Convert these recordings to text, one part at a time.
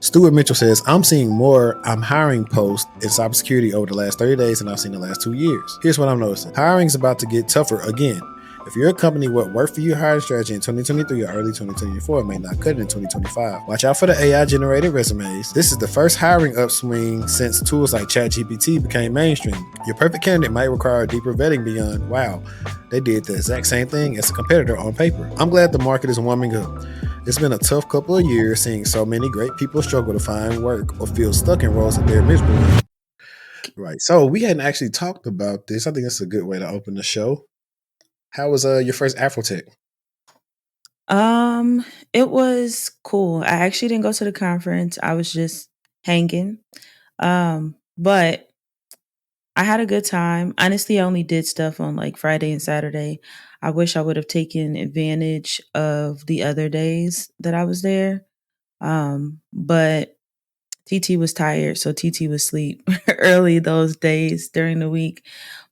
Stuart Mitchell says, I'm seeing more I'm hiring posts in cybersecurity over the last 30 days than I've seen the last 2 years. Here's what I'm noticing. Hiring is about to get tougher again. If you're a company, what worked for your hiring strategy in 2023 or early 2024 may not cut it in 2025. Watch out for the AI-generated resumes. This is the first hiring upswing since tools like ChatGPT became mainstream. Your perfect candidate might require deeper vetting beyond, wow, they did the exact same thing as a competitor on paper. I'm glad the market is warming up. It's been a tough couple of years seeing so many great people struggle to find work or feel stuck in roles that they're miserable in. Right. So we hadn't actually talked about this. I think that's a good way to open the show. How was your first AfroTech? It was cool. I actually didn't go to the conference. I was just hanging. But I had a good time. Honestly, I only did stuff on like Friday and Saturday. I wish I would have taken advantage of the other days that I was there. But TT was tired, so TT was asleep early those days during the week.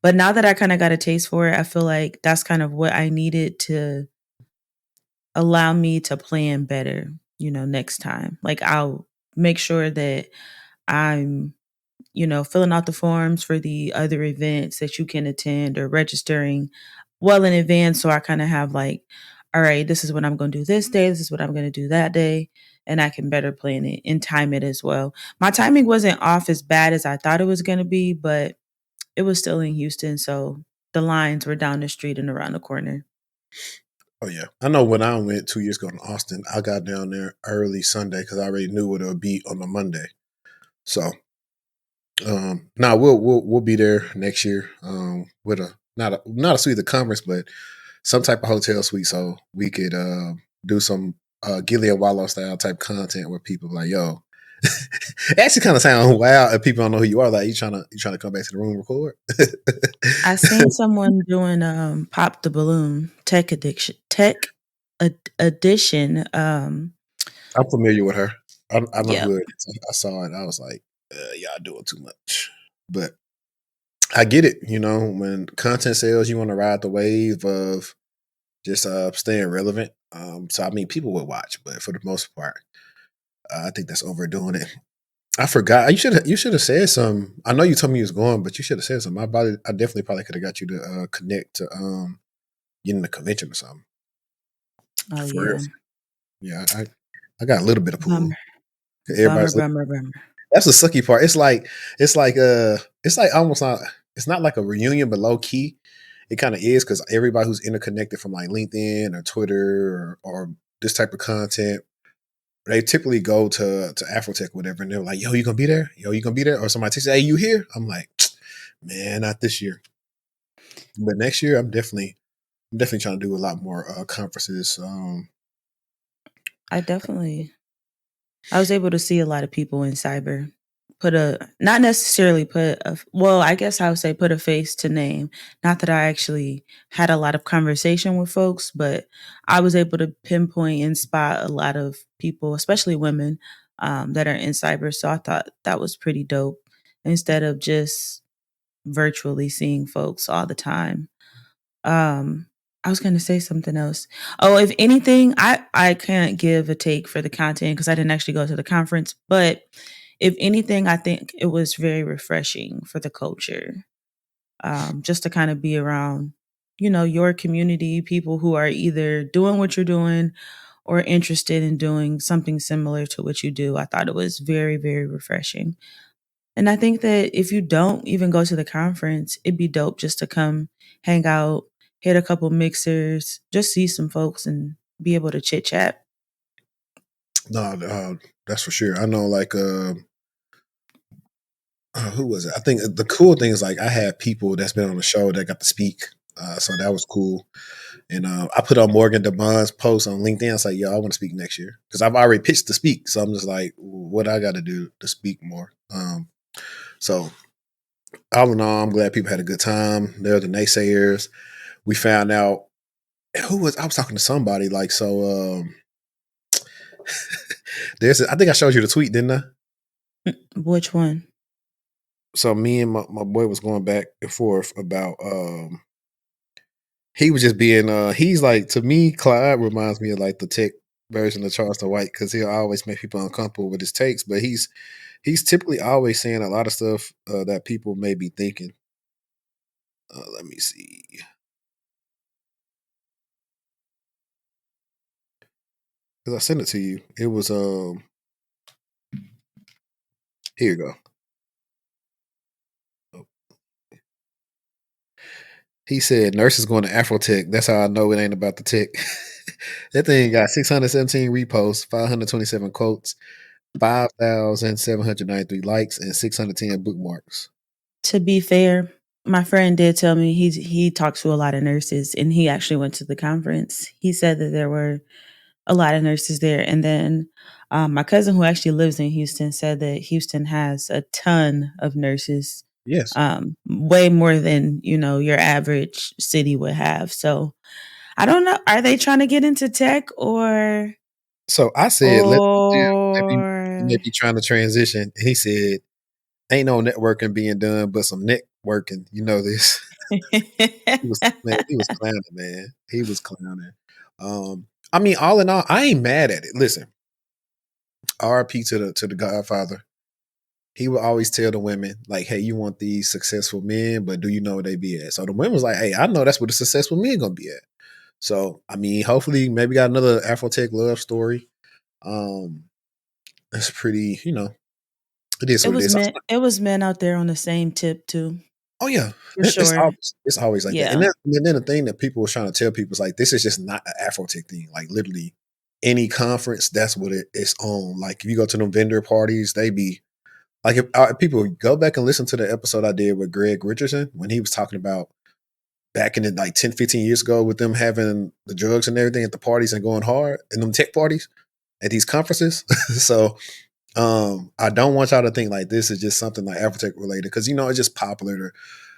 But now that I kind of got a taste for it, I feel like that's kind of what I needed to allow me to plan better, next time. Like I'll make sure that I'm, filling out the forms for the other events that you can attend or registering well in advance. So I kind of have like, all right, this is what I'm going to do this day. This is what I'm going to do that day. And I can better plan it and time it as well. My timing wasn't off as bad as I thought it was going to be, but it was still in Houston. So the lines were down the street and around the corner. Oh yeah, I know when I went 2 years ago in Austin, I got down there early Sunday because I already knew what it would be on the Monday. So now we'll be there next year with a not a suite of the conference, but some type of hotel suite, so we could do some Gillian Wallow style type content where people are like, yo, it actually kind of sounds wild if people don't know who you are. Like you trying to come back to the room and record. I seen someone doing pop the balloon edition. I'm familiar with her. I know Yep. who it is. I saw it. I was like, y'all doing too much. But I get it. When content sales, you want to ride the wave of just staying relevant. So I mean, people would watch, but for the most part, I think that's overdoing it. I forgot. You should have said some. I know you told me you was going, but you should have said something. I definitely probably could have got you to connect to getting the convention or something. Oh For real. yeah. Yeah, I got a little bit of pool. Bummer. Everybody's Bummer. that's the sucky part. It's like almost not. It's not like a reunion, but low key, it kind of is because everybody who's interconnected from like LinkedIn or Twitter or this type of content, they typically go to AfroTech, whatever, and they're like, "Yo, you gonna be there? Yo, you gonna be there?" Or somebody texts, "Hey, you here?" I'm like, "Man, not this year, but next year, I'm definitely trying to do a lot more conferences." I was able to see a lot of people in cyber. Not necessarily well, I guess I would say put a face to name. Not that I actually had a lot of conversation with folks, but I was able to pinpoint and spot a lot of people, especially women, that are in cyber. So I thought that was pretty dope instead of just virtually seeing folks all the time. I was going to say something else. Oh, if anything, I can't give a take for the content because I didn't actually go to the conference. But if anything, I think it was very refreshing for the culture, just to kind of be around, your community, people who are either doing what you're doing or interested in doing something similar to what you do. I thought it was very, very refreshing. And I think that if you don't even go to the conference, it'd be dope just to come hang out, hit a couple mixers, just see some folks and be able to chit chat. No, that's for sure. I know, like, who was it? I think the cool thing is like I had people that's been on the show that got to speak, so that was cool. And I put on Morgan DeBond's post on LinkedIn. I was like, "Yo, I want to speak next year," because I've already pitched to speak. So I'm just like, "What I got to do to speak more?" So all in all, I'm glad people had a good time. They're the naysayers. We found out I was talking to somebody like so. I think I showed you the tweet, didn't I? Which one? So me and my boy was going back and forth about he was just being he's like, to me, Clyde reminds me of like the tech version of Charleston White because he'll always make people uncomfortable with his takes, but he's typically always saying a lot of stuff that people may be thinking. Let me see. Because I sent it to you. It was here you go. He said nurses going to AfroTech. That's how I know it ain't about the tech. That thing got 617 reposts, 527 quotes, 5,793 likes, and 610 bookmarks. To be fair, my friend did tell me he talks to a lot of nurses, and he actually went to the conference. He said that there were a lot of nurses there, and then my cousin who actually lives in Houston said that Houston has a ton of nurses, Yes. way more than your average city would have. So I don't know. Are they trying to get into tech So I said, let them do. Maybe he may or be trying to transition. He said, ain't no networking being done, but some networking. You know this. He was clowning, man. He was clowning. I mean, all in all, I ain't mad at it. Listen, RP to the Godfather. He would always tell the women, like, hey, you want these successful men, but do you know where they be at? So the women was like, hey, I know that's where the successful men gonna be at. So I mean, hopefully maybe got another AfroTech love story. It's pretty, it is it what it was is. men out there on the same tip too, Oh yeah, for sure. it's always like that. Yeah. And then the thing that people were trying to tell people is like this is just not an AfroTech thing. Like literally, any conference that's what it's on. Like if you go to them vendor parties, they be like if people go back and listen to the episode I did with Greg Richardson when he was talking about back in the like 10, 15 years ago with them having the drugs and everything at the parties and going hard in them tech parties at these conferences. So I don't want y'all to think like this is just something like AfroTech related because it's just popular.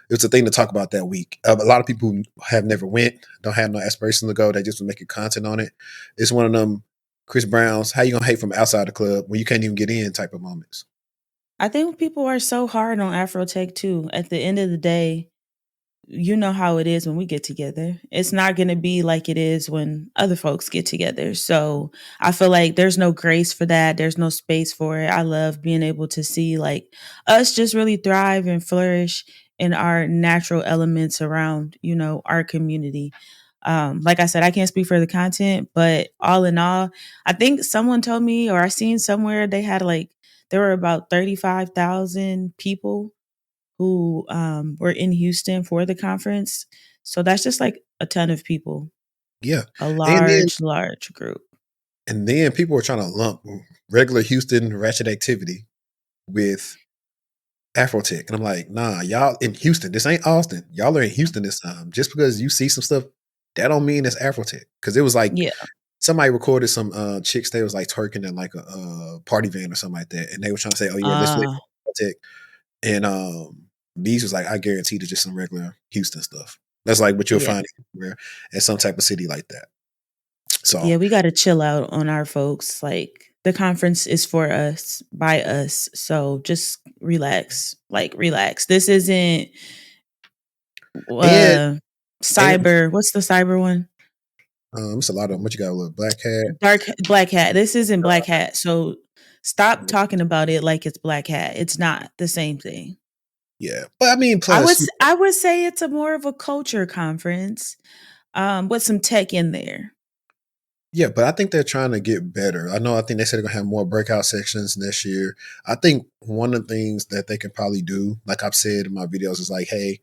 It's a thing to talk about that week. A lot of people who have never went, don't have no aspirations to go. They just making content on it. It's one of them Chris Brown's how you gonna hate from outside the club when you can't even get in type of moments. I think people are so hard on Afrotech too. At the end of the day, you know how it is when we get together. It's not going to be like it is when other folks get together. So I feel like there's no grace for that. There's no space for it. I love being able to see like us just really thrive and flourish in our natural elements around, our community. Like I said, I can't speak for the content, but all in all, I think someone told me or I seen somewhere they had there were about 35,000 people who were in Houston for the conference. So that's just like a ton of people, Yeah. a And then large group. people were trying to lump regular Houston ratchet activity with Afrotech. And I'm like, nah, y'all in Houston. This ain't Austin. Y'all are in Houston this time. Just because you see some stuff, that don't mean it's Afrotech. Because it was like Yeah. somebody recorded some chicks, they was like twerking in like a party van or something like that. And they were trying to say, oh yeah, let's Uh, Afrotech. And these was like, I guarantee it's just some regular Houston stuff. That's like what you'll yeah. find everywhere in some type of city like that. Yeah, So we got to chill out on our folks. Like the conference is for us, by us. So just relax. Like relax. This isn't and and what's the cyber one? it's a lot of them. What you got? A little black hat. Black hat. This isn't black hat. So stop talking about it like it's black hat. It's not the same thing. Yeah, but I mean, I would plus I would say it's a more of a culture conference, with some tech in there. yeah, but I think they're trying to get better. I think they said they're gonna have more breakout sections next year. I think one of the things that they can probably do, like I've said in my videos, is like, hey,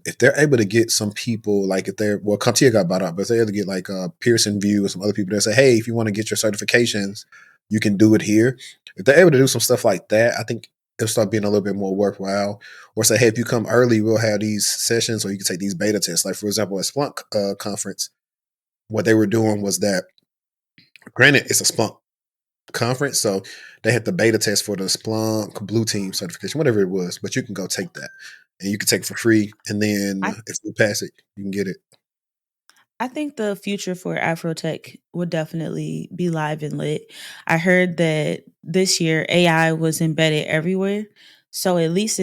if they're able to get some people, like if they're Contia got bought out, but if they're able to get like Pearson View or some other people that say, hey, if you want to get your certifications, you can do it here. If they're able to do some stuff like that, I think it'll start being a little bit more worthwhile. Or say, hey, if you come early, we'll have these sessions, or you can take these beta tests. Like for example, at Splunk conference, what they were doing was that, granted, it's a Splunk conference, so they had the beta test for the Splunk Blue Team certification, whatever it was. But you can go take that, and you can take it for free. And then I if you pass it, you can get it. I think the future for Afrotech would definitely be live and lit. I heard that this year AI was embedded everywhere, so at least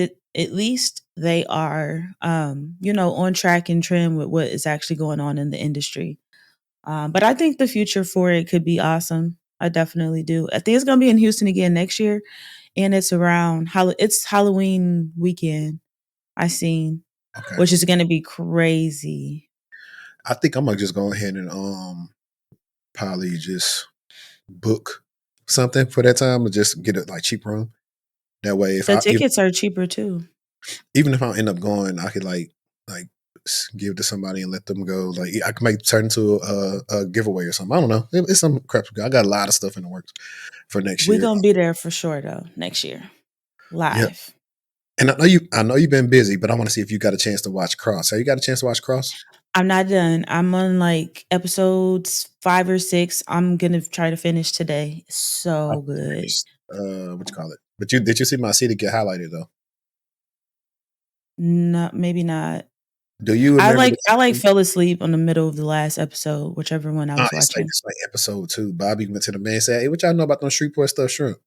they are on track and trend with what is actually going on in the industry. But I think the future for it could be awesome. I definitely do. I think it's gonna be in Houston again next year, and it's around it's Halloween weekend. I seen, Okay. which is gonna be crazy. I think I'm gonna just go ahead and probably just book something for that time and just get a like cheap room. That way, The tickets are cheaper too. even if I end up going, I could like give to somebody and let them go. Like I can make turn into a giveaway or something. I don't know. It's some crap. I got a lot of stuff in the works for next We're year. gonna be there for sure though next year, Yeah, live. and I know you've been busy, but I want to see if you got a chance to watch Cross. Have you got a chance to watch Cross? I'm not done. I'm on like episodes 5 or 6. I'm gonna try to finish today. I So good. finished, what you call it? But did you see my city get highlighted though? Not maybe not. Do you remember the I like scene? fell asleep on the middle of the last episode, whichever one I was watching. It's like episode 2. Bobby went to the man and said, "Hey, what y'all know about them Shreveport stuffed shrimp?"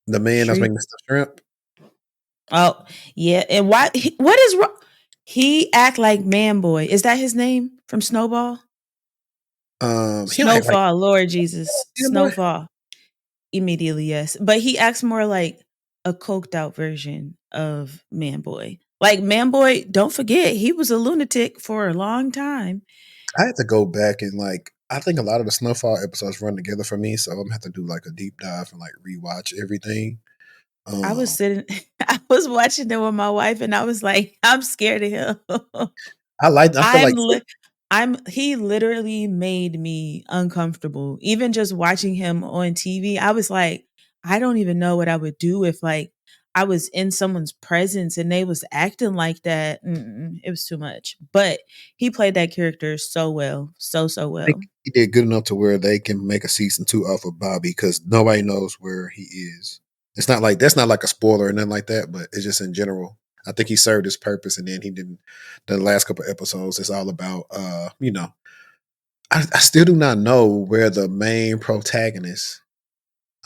The man that's Shriek. making the stuffed shrimp. Oh, yeah. And what is wrong? He act like man boy. Is that his name from Snowball? He don't act like Snowfall, Lord Jesus. yeah, boy. Snowfall. Immediately, yes. But he acts more like a coked out version of man boy. Like man boy, don't forget, he was a lunatic for a long time. I had to go back and like I think a lot of the Snowfall episodes run together for me, so I'm gonna have to do like a deep dive and like rewatch everything. I was Um, sitting I was watching them with my wife and I was like, I'm scared of him. I feel I'm like li- I'm he literally made me uncomfortable. Even just watching him on TV, I was like, I don't even know what I would do if like I was in someone's presence and they was acting like that. It was too much. But he played that character so well, so I think well. he did good enough to where they can make a season 2 off of Bobby because nobody knows where he is. It's not like that's not like a spoiler or nothing like that, but it's just in general. I think he served his purpose, and then he didn't. The last couple episodes, it's all about, I still do not know where the main protagonist,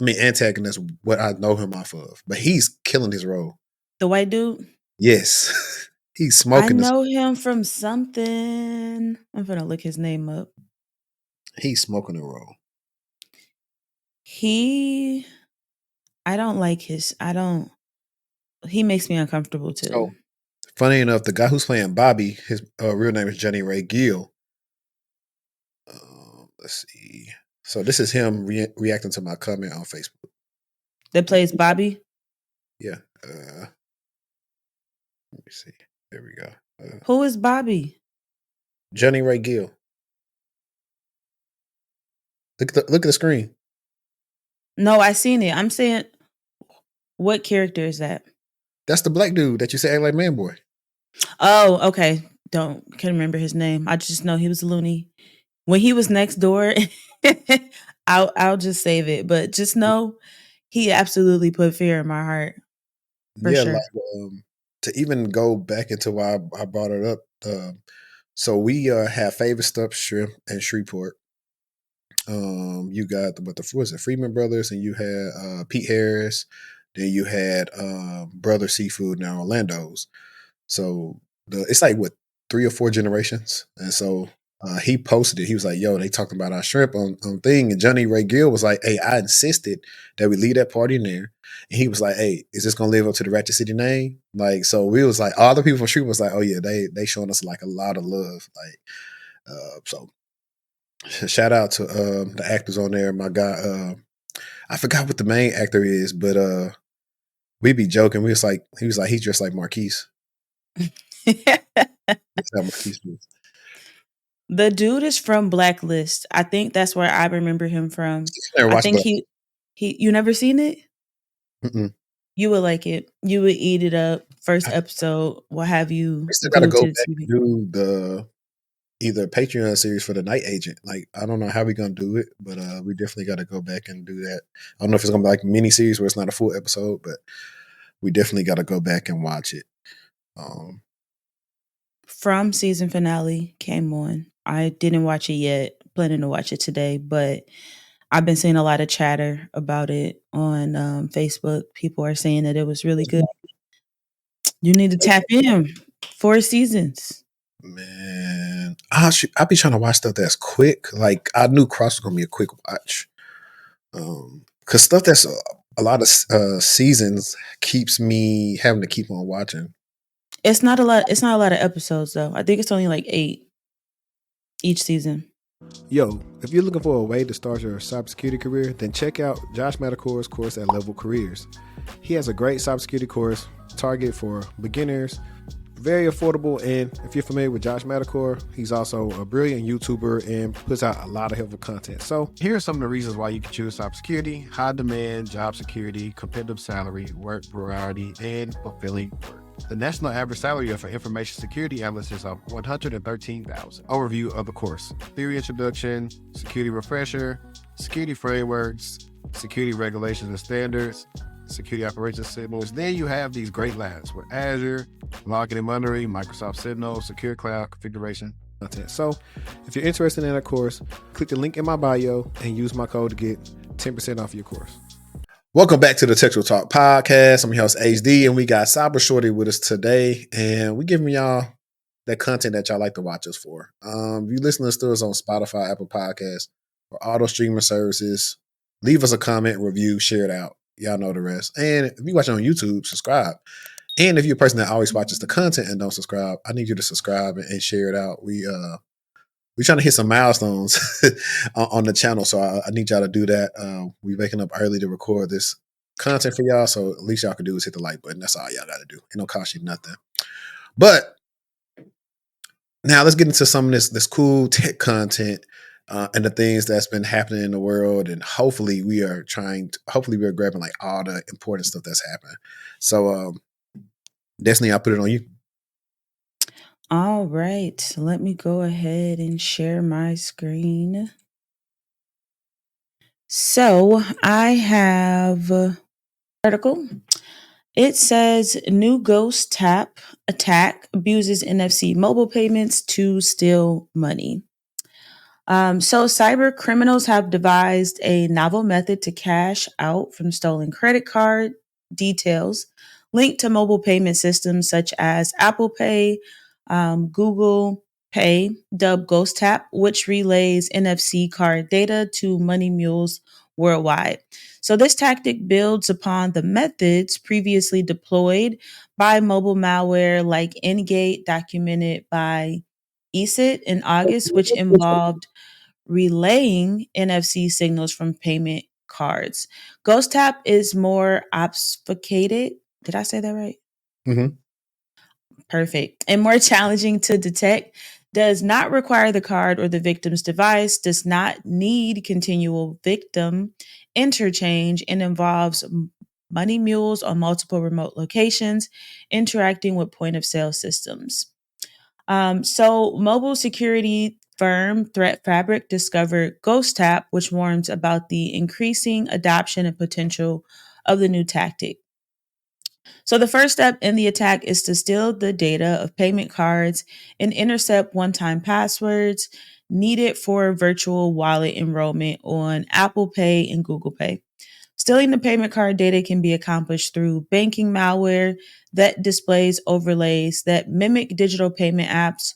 I mean antagonist, what I know him off of, but he's killing his role. The white dude, Yes, he's I smoking this. know him from something. I'm gonna look his name up. He's smoking the role. He I don't like his I don't he makes me uncomfortable too. So funny enough, the guy who's playing Bobby, his real name is Johnny Ray Gill. Let's see. So this is him reacting to my comment on Facebook. That plays Bobby. Yeah. Let me see. There we go. Who is Bobby? Johnny Ray Gill. Look at the screen. No, I seen it. I'm saying, what character is that? That's the black dude that you say act like man boy. Oh, okay. Can't remember his name. I just know he was loony. When he was next door, I'll just save it. But just know he absolutely put fear in my heart for Yeah, sure. like to even go back into why I brought it up. So we have favorite stuff shrimp and Shreveport. You got what was it, Freeman Brothers, and you had Pete Harris. Then you had Brother Seafood and Orlando's. So it's like what 3 or 4 generations, and so he posted it. He was like, "Yo, they talking about our shrimp on thing," and Johnny Ray Gill was like, "Hey, I insisted that we leave that party in there," and he was like, "Hey, is this gonna live up to the Ratchet City name?" Like, so we was like, all the people from Shrimp was like, "Oh yeah, they showing us like a lot of love." Like, so shout out to the actors on there. My guy, I forgot what the main actor is, but we be joking. He was like, he's just like Marquise. That's how Marquise is. The dude is from Blacklist. I think that's where I remember him from. Never I watched think Black. he you never seen it? Mm-mm. You would like it. You would eat it up. First I episode will have you we still got to glued go to the back TV. and do the either Patreon series for the Night Agent. Like I don't know how we're gonna do it, but we definitely got to go back and do that. I don't know if it's gonna be like a mini series where it's not a full episode, but we definitely got to go back and watch it. Um, From season finale came on. I didn't watch it yet. Planning to watch it today, but I've been seeing a lot of chatter about it on Facebook. People are saying that it was really good. You need to tap in. 4 seasons. Man, I be trying to watch stuff that's quick. Like I knew Cross was gonna be a quick watch. Because stuff that's a lot of seasons keeps me having to keep on watching. It's not a lot. It's not a lot of episodes though. I think it's only like 8 each season. Yo, if you're looking for a way to start your cybersecurity career, then check out Josh Matacor's course at Level Careers. He has a great cybersecurity course targeted for beginners, very affordable, and if you're familiar with Josh Matacor, he's also a brilliant YouTuber and puts out a lot of helpful content. So here are some of the reasons why you can choose cybersecurity: high demand, job security, competitive salary, work variety, and fulfilling work. The national average salary for information security analysts is $113,000. Overview of the course: theory introduction, security refresher, security frameworks, security regulations and standards, security operations signals. Then you have these great labs with Azure, logging and monitoring, Microsoft Signal, secure cloud configuration content. So if you're interested in that course, click the link in my bio and use my code to get 10% off your course. Welcome back to the TechTual Talk podcast. I'm your host HD, and we got Cybershortieee with us today, and we giving y'all that content that y'all like to watch us for. If you listen to us on Spotify, Apple Podcasts, or auto streaming services, leave us a comment, review, share it out. Y'all know the rest. And if you watch on YouTube, subscribe. And if you're a person that always watches the content and don't subscribe, I need you to subscribe and share it out. We're trying to hit some milestones on the channel, so I need y'all to do that. We're waking up early to record this content for y'all, so at least y'all can do is hit the like button. That's all y'all got to do. It don't cost you nothing. But now let's get into some of this cool tech content and the things that's been happening in the world, and hopefully we are grabbing like all the important stuff that's happening. So Destiny, I'll put it on you. All right, let me go ahead and share my screen. So I have an article. It says new ghost tap attack abuses NFC mobile payments to steal money. So cyber criminals have devised a novel method to cash out from stolen credit card details linked to mobile payment systems such as Apple Pay, Google Pay, dubbed Ghost Tap, which relays NFC card data to money mules worldwide. So this tactic builds upon the methods previously deployed by mobile malware like Ngate, documented by ESIT in August, which involved relaying NFC signals from payment cards. Ghost Tap is more obfuscated. Did I say that right? Mm-hmm. Perfect. And more challenging to detect, does not require the card or the victim's device, does not need continual victim interchange, and involves money mules on multiple remote locations interacting with point of sale systems. So, mobile security firm Threat Fabric discovered Ghost Tap, which warns about the increasing adoption and potential of the new tactic. So, the first step in the attack is to steal the data of payment cards and intercept one time passwords needed for virtual wallet enrollment on Apple Pay and Google Pay. Stealing the payment card data can be accomplished through banking malware that displays overlays that mimic digital payment apps,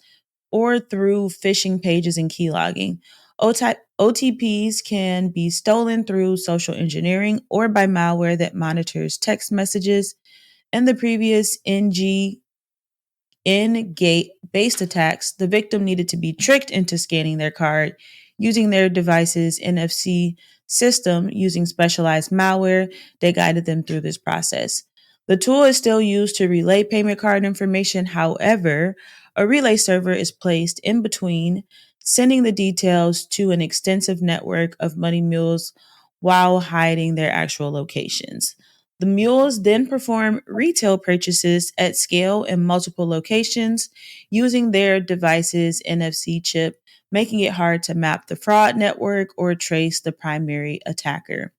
or through phishing pages and keylogging. OTPs can be stolen through social engineering or by malware that monitors text messages. In the previous Ngate based attacks, the victim needed to be tricked into scanning their card using their device's NFC system using specialized malware that guided them through this process. The tool is still used to relay payment card information. However, a relay server is placed in between, sending the details to an extensive network of money mules while hiding their actual locations. The mules then perform retail purchases at scale in multiple locations using their device's NFC chip, making it hard to map the fraud network or trace the primary attacker.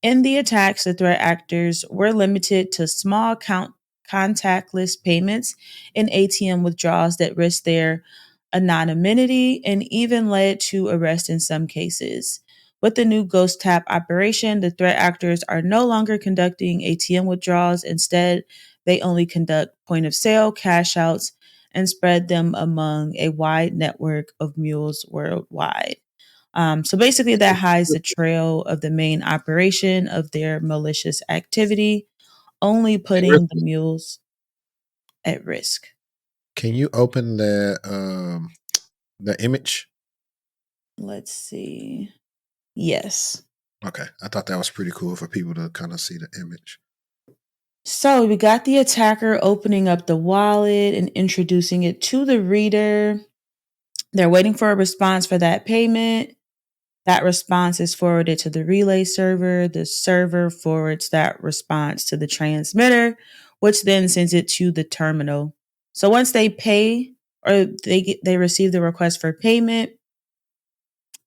In the attacks, the threat actors were limited to small contactless payments and ATM withdrawals that risked their anonymity and even led to arrest in some cases. With the new Ghost Tap operation, the threat actors are no longer conducting ATM withdrawals. Instead, they only conduct point of sale cash outs and spread them among a wide network of mules worldwide. So basically, that hides the trail of the main operation of their malicious activity, only putting the mules at risk. Can you open the image? Let's see. Yes. Okay, I thought that was pretty cool for people to kind of see the image. So we got the attacker opening up the wallet and introducing it to the reader. They're waiting for a response for that payment. That response is forwarded to the relay server. The server forwards that response to the transmitter, which then sends it to the terminal. So once they pay or they receive the request for payment,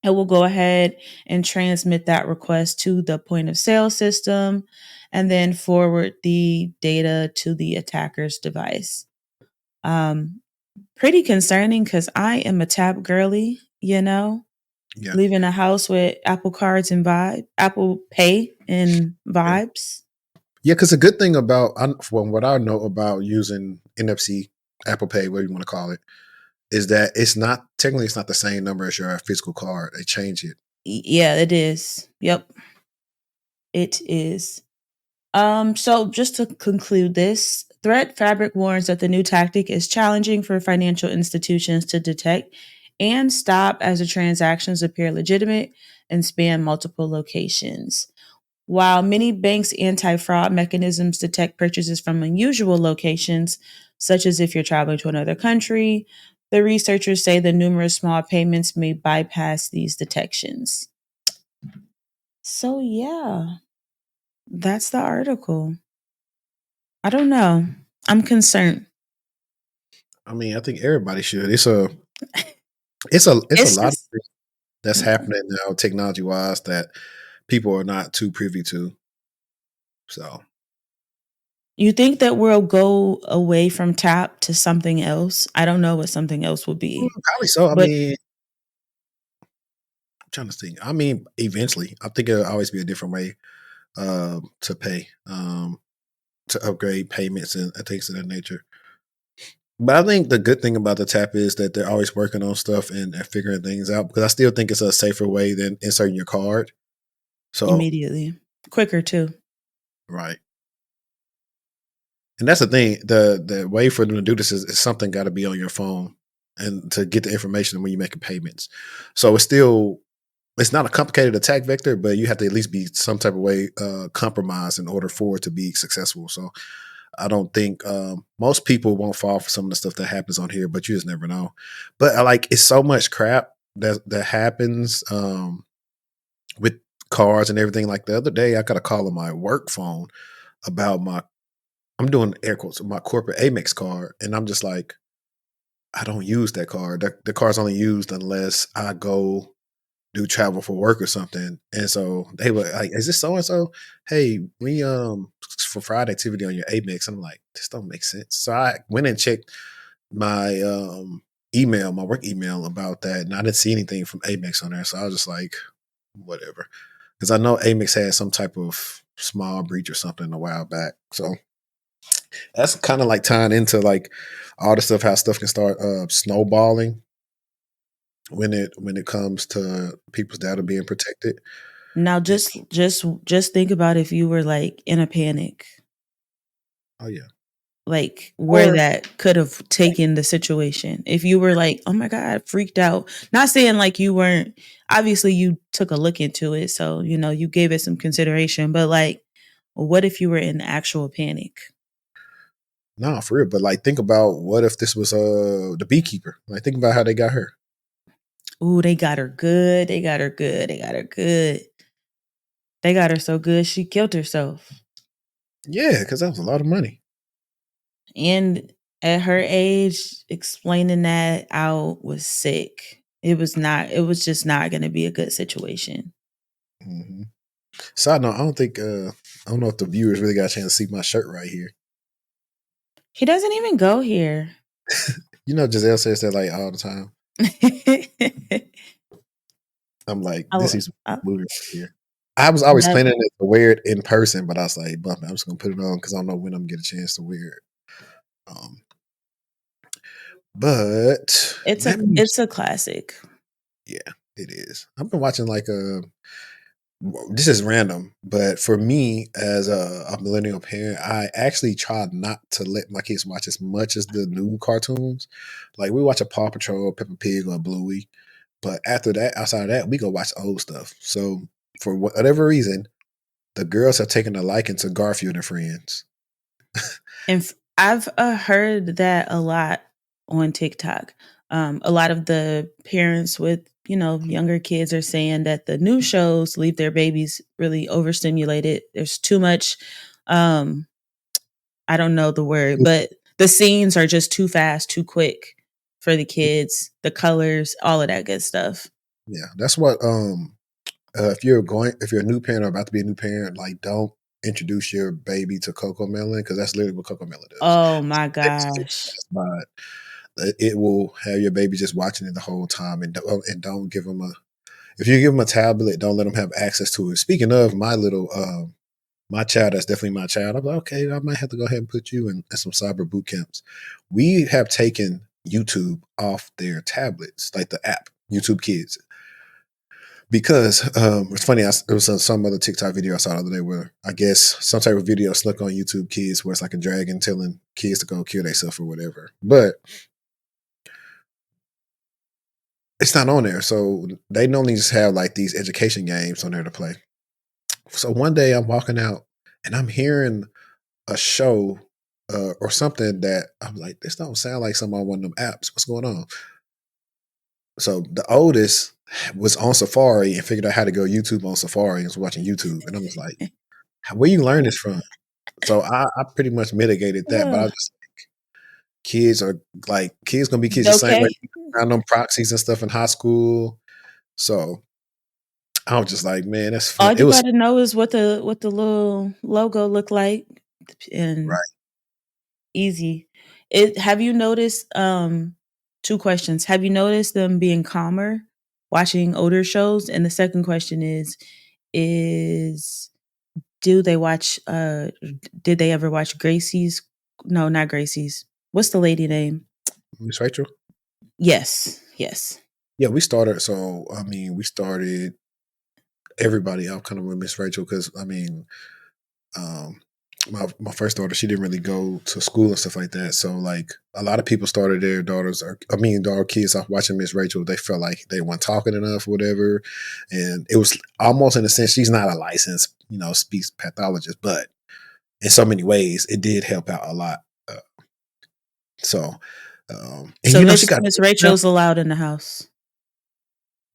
it will go ahead and transmit that request to the point of sale system and then forward the data to the attacker's device. Um, Pretty concerning because I am a tap girly, Yeah, leaving a house with Apple Cards and Apple Pay and yeah, vibes. yeah. Because the good thing about from what I know about using NFC, Apple Pay, whatever you want to call it, is that it's not technically it's not the same number as your physical card. They change it. Yeah, it is. Yep, it is. So just to conclude this, Threat Fabric warns that the new tactic is challenging for financial institutions to detect and stop as the transactions appear legitimate and span multiple locations. While many banks' anti fraud mechanisms detect purchases from unusual locations, such as if you're traveling to another country, the researchers say the numerous small payments may bypass these detections. So, yeah, that's the article. I don't know. I'm concerned. I mean, I think everybody should. It's a It's lot of just, things that's yeah. happening now, technology wise, that people are not too privy to. So You think that we'll go away from tap to something else? I don't know what something else will be, probably so. I but mean, I'm trying to think. I mean, eventually, I think it'll always be a different way to pay, to upgrade payments and things of that nature. But I think the good thing about the tap is that they're always working on stuff and figuring things out because I still think it's a safer way than inserting your card. So, immediately, quicker too. right. And that's the thing. The way for them to do this is something got to be on your phone and to get the information when you're making payments. So it's not a complicated attack vector, but you have to at least be some type of way compromised in order for it to be successful. So I don't think most people won't fall for some of the stuff that happens on here, but you just never know. But I like it's so much crap that happens with cars and everything. Like the other day, I got a call on my work phone about my I'm doing air quotes my corporate Amex card, and I'm just like, I don't use that card. The card's only used unless I go do travel for work or something. And so they were like, "Is this so and so? Hey, we for Friday activity on your Amex." I'm like, "This don't make sense." So I went and checked my email, my work email about that, and I didn't see anything from Amex on there. So I was just like, whatever, because I know Amex had some type of small breach or something a while back. So that's kind of like tying into like all the stuff how stuff can start snowballing when it comes to people's data being protected. Now, And, just think about if you were like in a panic, oh yeah, like where or that could have taken the situation. If you were like, "Oh my god, freaked out." Not saying like you weren't. Obviously, you took a look into it, so you gave it some consideration. But like, what if you were in actual panic? nah, for real. But like, think about what if this was the beekeeper? Like, think about how they got her. Ooh, they got her good. They got her good. They got her good. They got her so good she killed herself. Yeah, because that was a lot of money. And at her age, explaining that out was sick. It was just not going to be a good situation. Hmm. Side note, I don't know if the viewers really got a chance to see my shirt right here. He doesn't even go here. You know, Giselle says that like all the time. I'm like, I, this lo- is I, movie right here. I was always that, planning to wear it in person, but I was like, "Bump it, I'm just gonna put it on because I don't know when I'm gonna get a chance to wear it." Um, But let me, it's a classic. yeah, it is. I've been watching like this is random, but for me as a millennial parent, I actually try not to let my kids watch as much as the new cartoons. Like we watch a Paw Patrol, Peppa Pig, or Bluey, but after that, outside of that, we go watch old stuff. So for whatever reason, the girls have taken a liking to Garfield and Friends. And I've heard that a lot on TikTok. A lot of the parents with younger kids are saying that the new shows leave their babies really overstimulated. There's too much. Um, I don't know the word, but the scenes are just too fast, too quick for the kids. The colors, all of that good stuff. Yeah, that's what. If you're a new parent or about to be a new parent, like don't introduce your baby to Coco Melon because that's literally what Coco Melon does. Oh my It's too gosh. fast, but it will have your baby just watching it the whole time, and don't give them a. If you give them a tablet, don't let them have access to it. Speaking of my little, my child, that's definitely my child. I'm like, okay, I might have to go ahead and put you in some cyber boot camps. We have taken YouTube off their tablets, like the app YouTube Kids. Because it's funny, it was some other TikTok video I saw the other day where I guess some type of video snuck on YouTube Kids where it's like a dragon telling kids to go kill themselves or whatever. But it's not on there. So they normally just have like these education games on there to play. So one day I'm walking out and I'm hearing a show or something that I'm like, this don't sound like some on one of them apps. What's going on? So the oldest was on Safari and figured out how to go YouTube on Safari and was watching YouTube. And I was like, where you learn this from? So I pretty much mitigated that, but I Ugh. was just kids are like kids gonna be kids the same way Okay. around them proxies and stuff in high school. So I was just like, man, that's fun. All It you was gotta know is what the little logo look like, and right. easy. It have you noticed, 2 questions. Have you noticed them being calmer watching older shows? And the second question is do they watch, did they ever watch Gracie's no, not Gracie's. What's the lady name? Miss Rachel. Yes, yes. Yeah, we started. So I mean, we started everybody out kind of with Miss Rachel because I mean, um, my first daughter, she didn't really go to school and stuff like that. So like a lot of people started their daughters, or I mean, our kids off watching Miss Rachel. They felt like they weren't talking enough, or whatever, and it was almost in a sense she's not a licensed, speech pathologist, but in so many ways it did help out a lot. Uh, so, and So she got Miss now, Rachel's allowed in the house.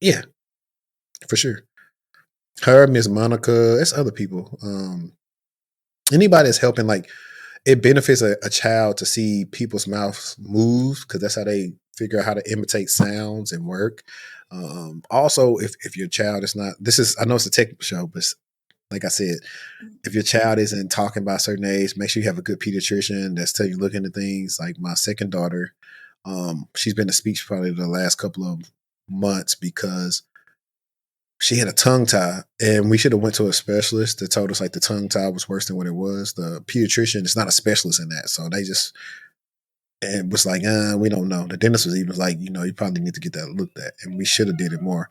yeah, for sure. Her, Miss Monica, it's other people. Anybody that's helping, like it benefits a child to see people's mouths move because that's how they figure out how to imitate sounds and work. Also, if your child is not, this is I know it's a tech show, but like I said, if your child isn't talking by a certain age, make sure you have a good pediatrician that's telling you look into things. Like my second daughter, she's been to speech probably the last couple of months because she had a tongue tie, and we should have went to a specialist that told us like the tongue tie was worse than what it was. The pediatrician is not a specialist in that, so they just and was like, we don't know. The dentist was even like, you probably need to get that looked at, and we should have did it more.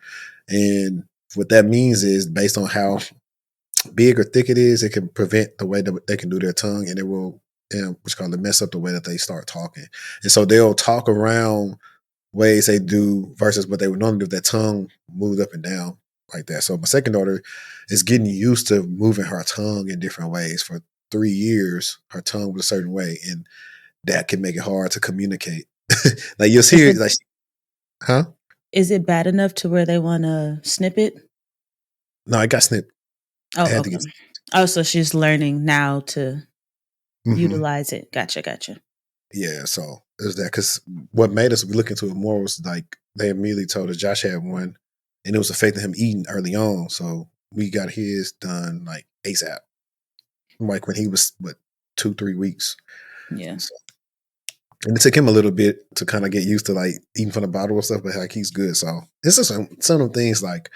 And what that means is based on how big or thick it is, it can prevent the way that they can do their tongue, and it will, what's called mess up the way that they start talking. And so they'll talk around ways they do versus what they would normally do if their tongue moved up and down like that. So my second daughter is getting used to moving her tongue in different ways. For 3 years, her tongue was a certain way, and that can make it hard to communicate. Like you'll Is see her it like, huh? is it bad enough to where they wanna snip it? No, I got snipped. I Oh, had to okay. get. Oh, so she's learning now to Hmm. utilize it. Gotcha, gotcha. Yeah, so there's that. Because what made us look into it more was like they immediately told us Josh had one, and it was affecting him eating early on. So we got his done like ASAP, like when he was what 2-3 weeks. Yeah. So, and it took him a little bit to kind of get used to like eating from the bottle and stuff, but like he's good. So it's just some of the things like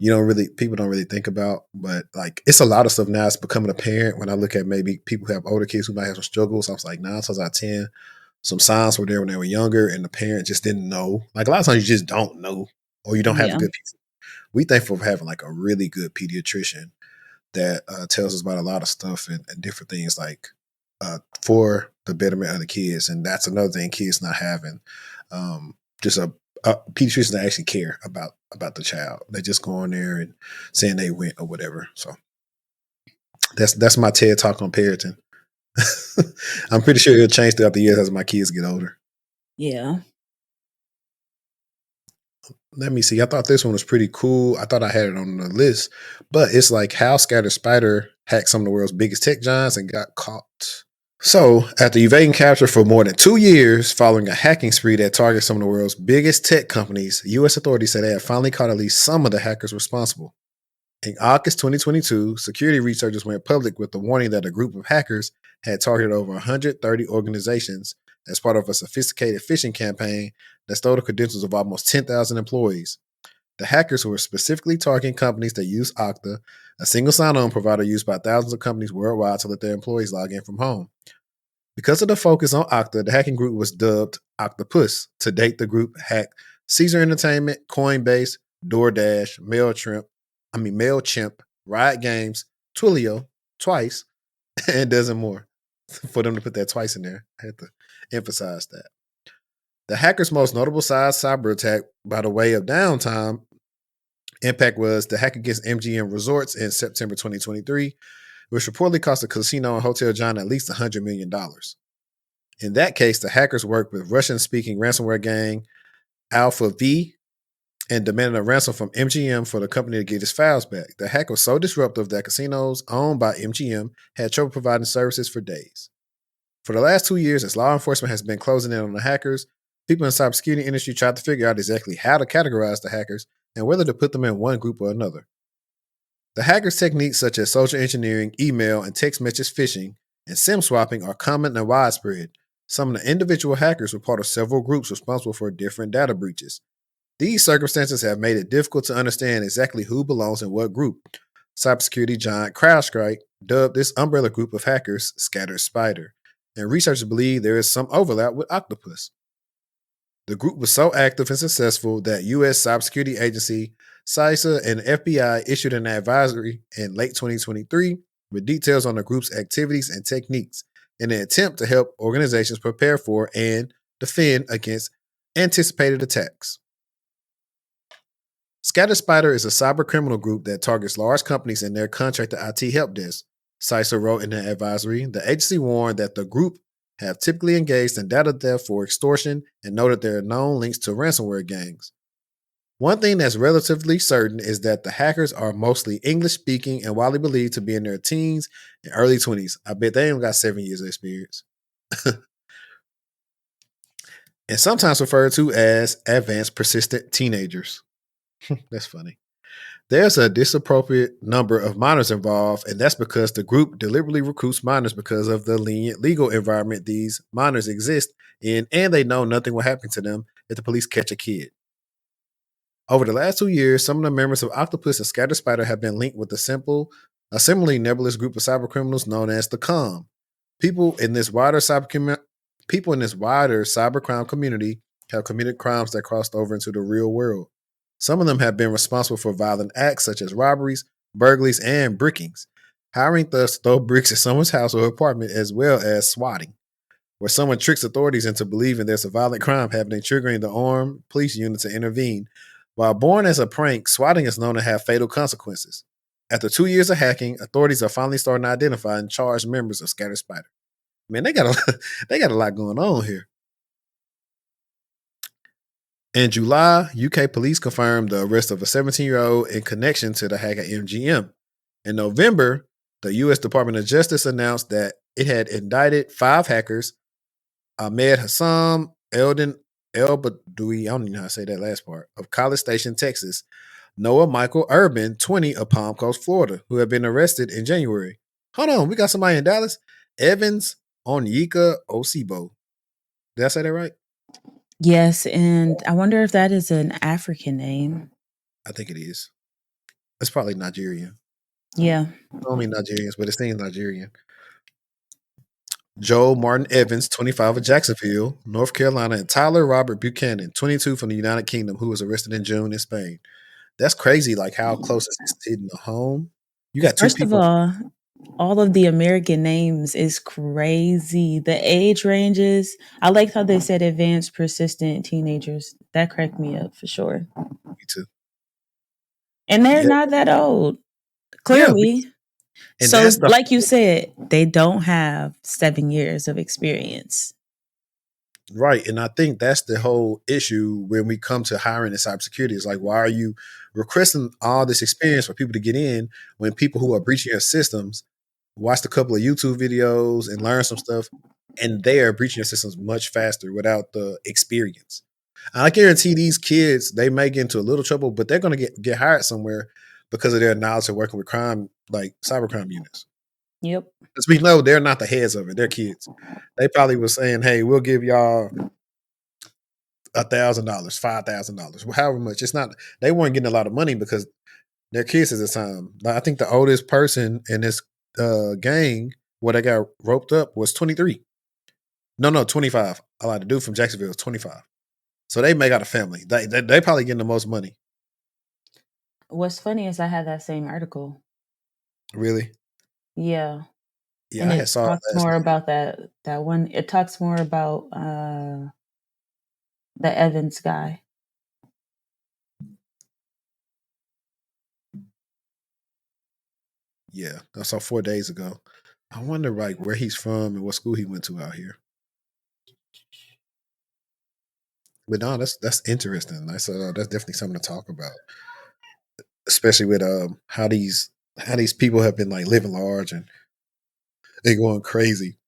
people don't really think about, but like it's a lot of stuff now. It's becoming apparent when I look at maybe people who have older kids who might have some struggles. I was like 9 times out of 10, some signs were there when they were younger and the parent just didn't know. Like a lot of times you just don't know or you don't have a Yeah. good piece. We thankful for having like a really good pediatrician that tells us about a lot of stuff and different things like for the betterment of the kids. And that's another thing kids not having just a pediatrician that actually care about the child. They just go on there and saying they went or whatever. So that's my TED talk on parenting. I'm pretty sure it'll change throughout the years as my kids get older. Yeah. Let me see. I thought this one was pretty cool. I thought I had it on the list, but it's like how Scatter Spider hacked some of the world's biggest tech giants and got caught. So, after evading capture for more than 2 years following a hacking spree that targeted some of the world's biggest tech companies, U.S. authorities said they had finally caught at least some of the hackers responsible. In August 2022, security researchers went public with the warning that a group of hackers had targeted over 130 organizations as part of a sophisticated phishing campaign that stole the credentials of almost 10,000 employees. The hackers were specifically targeting companies that use Okta, a single sign-on provider used by thousands of companies worldwide to let their employees log in from home. Because of the focus on Okta, the hacking group was dubbed Octopus. To date, the group hacked Caesar Entertainment, Coinbase, DoorDash, MailChimp, Riot Games, Twilio, twice, and a dozen more. For them to put that twice in there, I had to emphasize that. The hacker's most notable cyber attack by the way of downtime impact was the hack against MGM Resorts in September 2023, which reportedly cost a casino and hotel giant at least $100 million. In that case, the hackers worked with Russian-speaking ransomware gang Alpha V and demanded a ransom from MGM for the company to get its files back. The hack was so disruptive that casinos owned by MGM had trouble providing services for days. For the last 2 years, as law enforcement has been closing in on the hackers, people in the cybersecurity industry tried to figure out exactly how to categorize the hackers and whether to put them in one group or another. The hackers' techniques such as social engineering, email, and text message phishing, and SIM swapping are common and widespread. Some of the individual hackers were part of several groups responsible for different data breaches. These circumstances have made it difficult to understand exactly who belongs in what group. Cybersecurity giant CrowdStrike dubbed this umbrella group of hackers Scattered Spider, and researchers believe there is some overlap with Octopus. The group was so active and successful that U.S. cybersecurity agency CISA and FBI issued an advisory in late 2023 with details on the group's activities and techniques in an attempt to help organizations prepare for and defend against anticipated attacks. Scatter Spider is a cybercriminal group that targets large companies and their contracted IT help desk. CISA wrote in the advisory, the agency warned that the group have typically engaged in data theft for extortion and noted there are known links to ransomware gangs. One thing that's relatively certain is that the hackers are mostly English speaking and widely believed to be in their teens and early 20s. I bet they ain't got 7 years of experience. And sometimes referred to as advanced persistent teenagers. That's funny. There's a disappropriate number of minors involved, and that's because the group deliberately recruits minors because of the lenient legal environment these minors exist in, and they know nothing will happen to them if the police catch a kid. Over the last 2 years, some of the members of Octopus and Scatter Spider have been linked with a similarly nebulous group of cybercriminals known as the COM. People in this wider cybercrime community have committed crimes that crossed over into the real world. Some of them have been responsible for violent acts such as robberies, burglaries, and brickings, hiring thugs to throw bricks at someone's house or apartment, as well as swatting, where someone tricks authorities into believing there's a violent crime happening, triggering the armed police unit to intervene. While born as a prank, swatting is known to have fatal consequences. After 2 years of hacking, authorities are finally starting to identify and charge members of Scatter Spider. Man, they got a lot going on here. In July, UK police confirmed the arrest of a 17-year-old in connection to the hack at MGM. In November, the U.S. Department of Justice announced that it had indicted 5 hackers, Ahmed Hassam, Eldon El-Badoui, I don't even know how to say that last part, of College Station, Texas, Noah Michael Urban, 20, of Palm Coast, Florida, who had been arrested in January. Hold on, we got somebody in Dallas. Evans Onyeka Osibo. Did I say that right? Yes, and I wonder if that is an African name. I think it is. It's probably Nigerian. Yeah. I don't mean Nigerians, but it seems Nigerian. Joe Martin Evans, 25 of Jacksonville, North Carolina, and Tyler Robert Buchanan, 22 from the United Kingdom, who was arrested in June in Spain. That's crazy, like how close is this hitting the home? You got two First of people. all of the American names is crazy. The age ranges. I like how they said advanced, persistent teenagers. That cracked me up for sure. Me too. And they're Yeah, not that old, yeah, clearly. and So, that's the like you said, they don't have 7 years of experience. right. And I think that's the whole issue when we come to hiring in cybersecurity. It's like, why are you requesting all this experience for people to get in when people who are breaching your systems watched a couple of YouTube videos and learn some stuff, and they are breaching your systems much faster without the experience. And I guarantee these kids, they may get into a little trouble, but they're going to get hired somewhere because of their knowledge of working with crime, like cybercrime units. Yep. Because we know they're not the heads of it; they're kids. They probably was saying, "Hey, we'll give y'all $1,000, $5,000, however much." It's not. They weren't getting a lot of money because they're kids at the time. Like, I think the oldest person in this gang where they got roped up was 23. No, 25. I like the dude from Jacksonville was 25. So they make out a family. They probably getting the most money. What's funny is I had that same article. Really? Yeah. Yeah, And I had it saw it talks last more night. about that one. It talks more about the Evans guy. Yeah, I saw 4 days ago. I wonder like where he's from and what school he went to out here. But no, that's interesting. That's definitely something to talk about, especially with how these people have been like living large and they going crazy.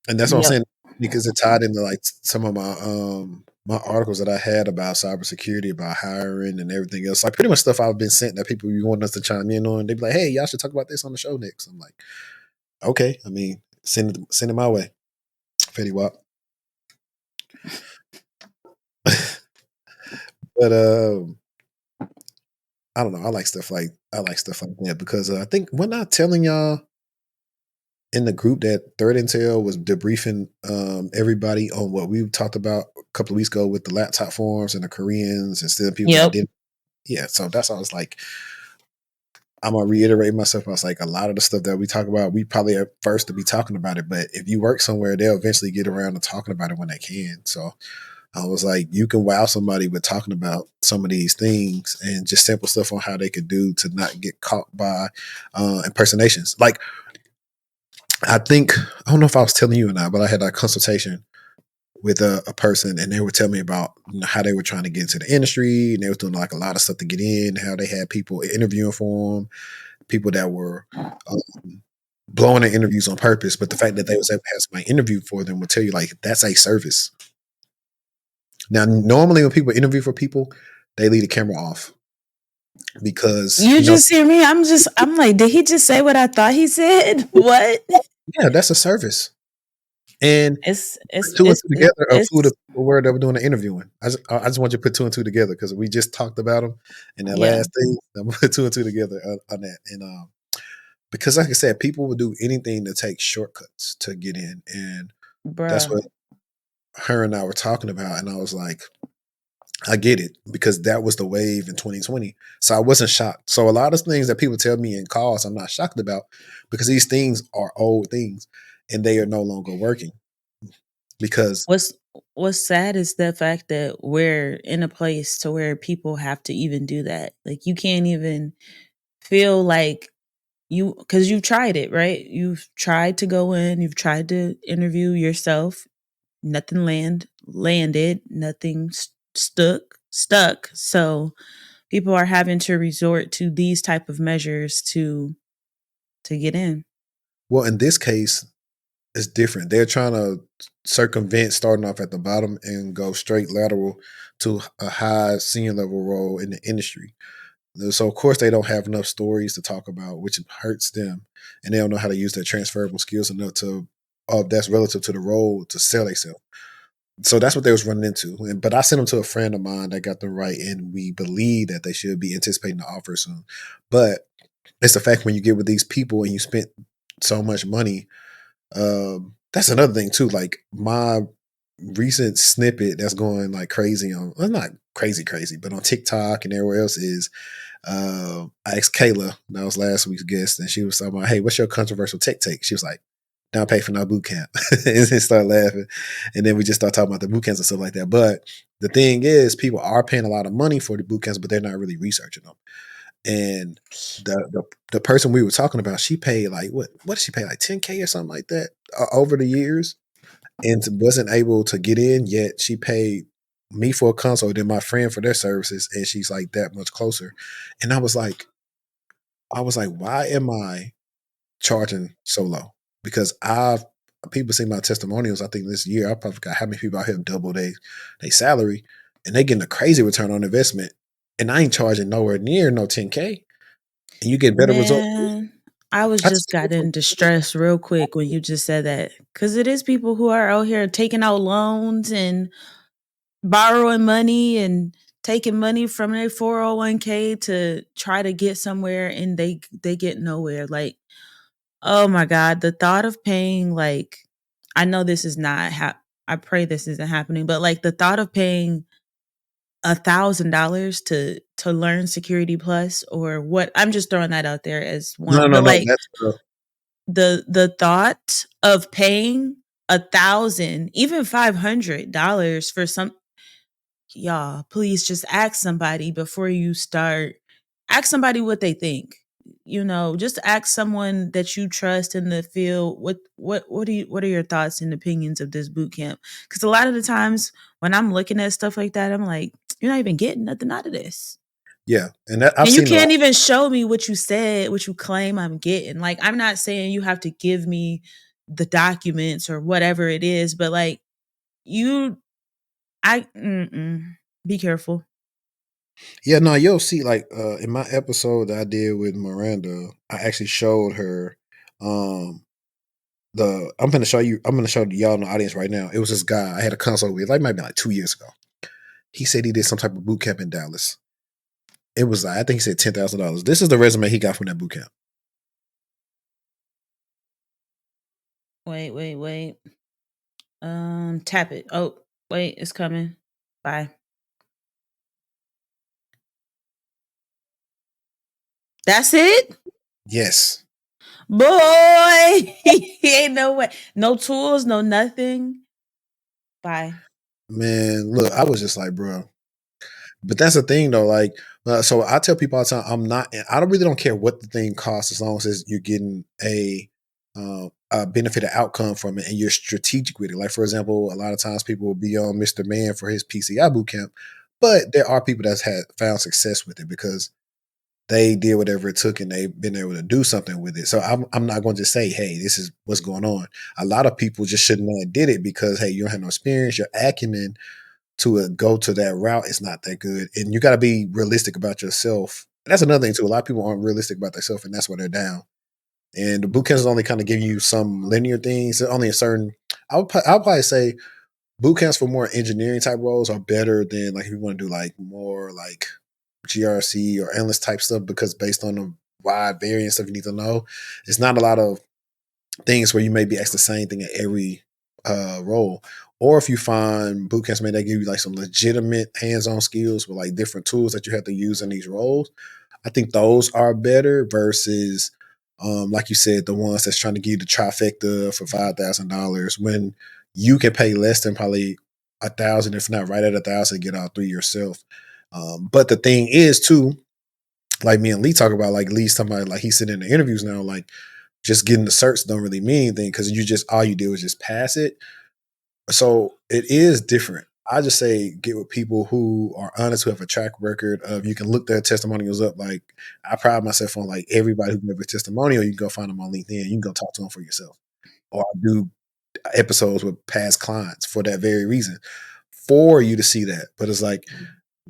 And that's what I'm Yep. saying because it tied into like some of my articles that I had about cybersecurity, about hiring and everything else. Like pretty much stuff I've been sent that people want us to chime in on. They'd be like, "Hey, y'all should talk about this on the show next." I'm like, "Okay." I mean, send it my way, Fetty Wap. But I don't know. I like stuff like that because I think we're not telling y'all in the group that Threat Intel was debriefing everybody on what we talked about a couple of weeks ago with the laptop forums and the Koreans and stealing people's Yep. identity. Yeah, so that's why I was like, I'm gonna reiterate myself. I was like, a lot of the stuff that we talk about, we probably are first to be talking about it. But if you work somewhere, they'll eventually get around to talking about it when they can. So I was like, you can wow somebody with talking about some of these things and just simple stuff on how they could do to not get caught by impersonations. Like I think I don't know if I was telling you or not, but I had a consultation with a person and they were telling me about how they were trying to get into the industry and they was doing like a lot of stuff to get in, how they had people interviewing for them, people that were blowing their interviews on purpose. But the fact that they was able to have somebody interview for them will tell you like that's a service. Now, normally when people interview for people, they leave the camera off because You just hear me. I'm like, did he just say what I thought he said? What? yeah, that's a service. And It's put it's two and it's two together of who the it's people were that were doing the interviewing. I just want you to put two and two together because we just talked about them in that yeah, last thing. I'm gonna put two and two together on that, and because like I said, people will do anything to take shortcuts to get in, and that's bruh. what her and I were talking about. And I was like, I get it because that was the wave in 2020. So I wasn't shocked. So a lot of things that people tell me in calls, I'm not shocked about because these things are old things and they are no longer working because What's what's sad is the fact that we're in a place to where people have to even do that. Like you can't even feel like you because you've tried it, right? You've tried to go in, you've tried to interview yourself, nothing landed, nothing stuck. So people are having to resort to these type of measures to get in. well, in this case, it's different. They're trying to circumvent starting off at the bottom and go straight lateral to a high senior level role in the industry. So of course they don't have enough stories to talk about, which hurts them, and they don't know how to use their transferable skills enough to that's relative to the role to sell themselves. So that's what they was running into. But I sent them to a friend of mine that got them right, and we believe that they should be anticipating the offer soon. But it's the fact when you get with these people and you spent so much money That's another thing too. Like my recent snippet that's going like crazy on, well, not crazy, crazy, but on TikTok and everywhere else is I asked Kayla, that was last week's guest, and she was talking about, hey, what's your controversial tech take? She was like, don't pay for no boot camp. And then start laughing. And then we just start talking about the boot camps and stuff like that. But the thing is, people are paying a lot of money for the boot camps, but they're not really researching them. And the person we were talking about, she paid like what did she pay, like 10K or something like that over the years, and wasn't able to get in yet. She paid me for a consult, then my friend for their services, and she's like that much closer. And I was like, why am I charging so low? Because I've people see my testimonials. I think this year I probably got how many people out here double they salary, and they getting a crazy return on investment. And I ain't charging nowhere near no 10K, and you get better results. Man, I was I just just got in distress real quick when you just said that, because it is people who are out here taking out loans and borrowing money and taking money from their 401k to try to get somewhere, and they get nowhere. Like, oh my god, the thought of paying, like, I know this is not I pray this isn't happening, but like the thought of paying $1,000 to learn Security Plus, or what, I'm just throwing that out there as no, one. no, But no. like That's the thought of paying 1,000, even $500 for some, y'all, please just ask somebody before you start. Ask somebody what they think. Just ask someone that you trust in the field. What are your thoughts and opinions of this boot camp? Because a lot of the times when I'm looking at stuff like that, I'm like, you're not even getting nothing out of this. yeah, and that I've And you seen a lot. can't even show me what you said, what you claim I'm getting. Like, I'm not saying you have to give me the documents or whatever it is, but like, you, be careful. Yeah, no, you'll see. Like in my episode that I did with Miranda, I actually showed her. Um, I'm gonna show you. I'm gonna show y'all in the audience right now. It was this guy I had a consult with, like maybe like 2 years ago. He said he did some type of boot camp in Dallas. It was I think he said $10,000. This is the resume he got from that boot camp. Wait, wait, wait. Tap it. Oh, wait, it's coming. Bye. That's it? Yes, Boy, ain't no way. No tools, no nothing. Bye. man. Look, I was just like, bro. But that's the thing though. Like, so I tell people all the time, I don't really don't care what the thing costs as long as you're getting a benefit or outcome from it, and you're strategic with it. Like for example, a lot of times people will be on Mr. Man for his PCI boot camp, but there are people that's had found success with it because they did whatever it took and they've been able to do something with it. So I'm not going to just say, hey, this is what's going on. A lot of people just shouldn't have did it because hey, you don't have no experience, your acumen to go to that route is not that good, and you got to be realistic about yourself. And that's another thing too. A lot of people aren't realistic about themselves, and that's why they're down. And the boot camps only kind of give you some linear things. Only a certain. I'll probably say boot camps for more engineering type roles are better than like if you want to do like more like GRC or analyst type stuff because based on the wide variance stuff you need to know, it's not a lot of things where you may be asked the same thing at every role. Or if you find boot camps, may they give you like some legitimate hands-on skills with like different tools that you have to use in these roles. I think those are better versus, like you said, the ones that's trying to give you the trifecta for $5,000 when you can pay less than probably 1,000, if not right at 1,000, get all three yourself. But the thing is too, like me and Lee talk about, like Lee's talking about, like he's sitting in the interviews now, like just getting the certs don't really mean anything because you just all you do is just pass it. So it is different. I just say get with people who are honest, who have a track record of you can look their testimonials up. Like I pride myself on like everybody who gave a testimonial, you can go find them on LinkedIn. You can go talk to them for yourself. Or I do episodes with past clients for that very reason, for you to see that. But it's like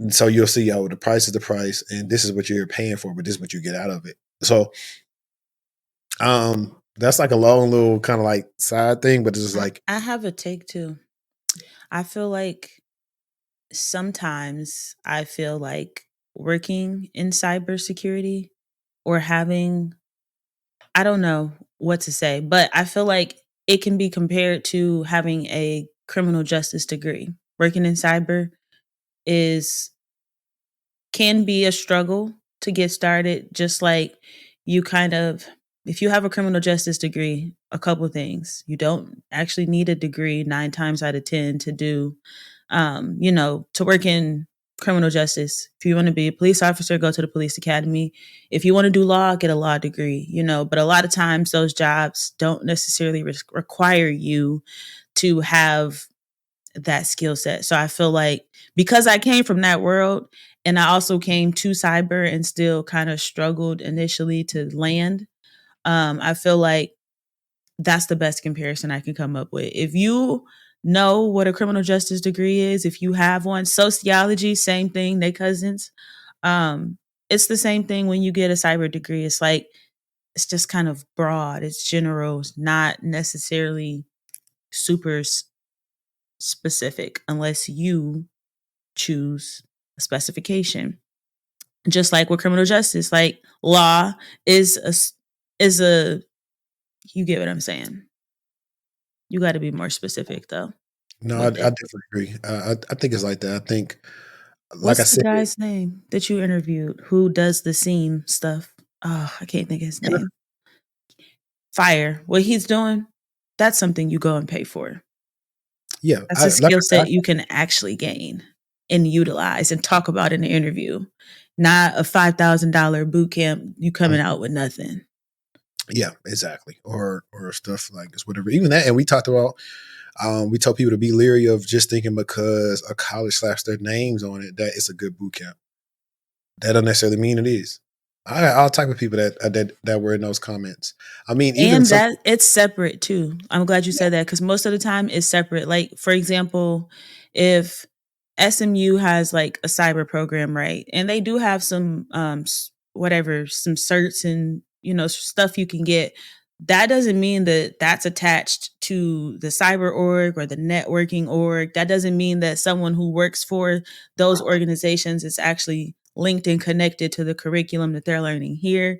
so you'll see, oh, the price is the price, and this is what you're paying for, but this is what you get out of it. So that's like a long little kind of like side thing, but it's just like I have a take too. I feel like sometimes I feel like working in cybersecurity or having, I don't know what to say, but I feel like it can be compared to having a criminal justice degree. Working in cyber is can be a struggle to get started, just like you kind of if you have a criminal justice degree, a couple things. You don't actually need a degree 9 times out of 10 to do to work in criminal justice. If you want to be a police officer, go to the police academy. If you want to do law, get a law degree, but a lot of times those jobs don't necessarily require you to have that skill set. So I feel like because I came from that world and I also came to cyber and still kind of struggled initially to land, I feel like that's the best comparison I can come up with. If you know what a criminal justice degree is, if you have one, sociology, same thing, they cousins. Um, it's the same thing when you get a cyber degree. It's like it's just kind of broad, it's general, it's not necessarily super specific unless you choose a specification. Just like with criminal justice, like law is a you get what I'm saying. You got to be more specific though No, I with it. definitely agree. I think it's like that. I think, like I What's the said, guy's name that you interviewed who does the seam stuff? Oh, I can't think of his name. Fire. What he's doing, that's something you go and pay for. yeah, That's I a like skill I said, set you can actually gain and utilize and talk about in the interview. Not a $5,000 boot camp, you coming out with nothing. yeah, exactly, or stuff like this, whatever. Even that, and we talked about. We told people to be leery of just thinking because a college slaps their names on it that it's a good boot camp. That doesn't necessarily mean it is. I got all type of people that were in those comments. I mean, even And some. that it's separate too. I'm glad you said that because most of the time it's separate. Like, for example, if SMU has like a cyber program, right? And they do have some whatever, some certs and stuff you can get. That doesn't mean that that's attached to the cyber org or the networking org. That doesn't mean that someone who works for those organizations is actually linked and connected to the curriculum that they're learning here.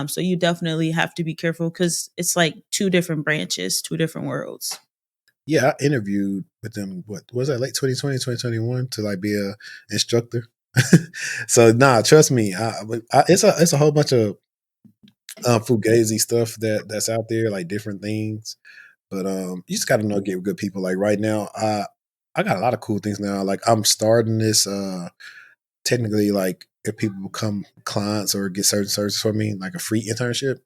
So you definitely have to be careful because it's like two different branches, two different worlds. Yeah, I interviewed with them. What was that? Late 2020, 2021 to like be a instructor. So nah, trust me. It's a whole bunch of fugazi stuff that's out there, like different things. But you just got to know get with good people. Like right now, I got a lot of cool things now. Like I'm starting this. Technically, like if people become clients or get certain services for me, like a free internship.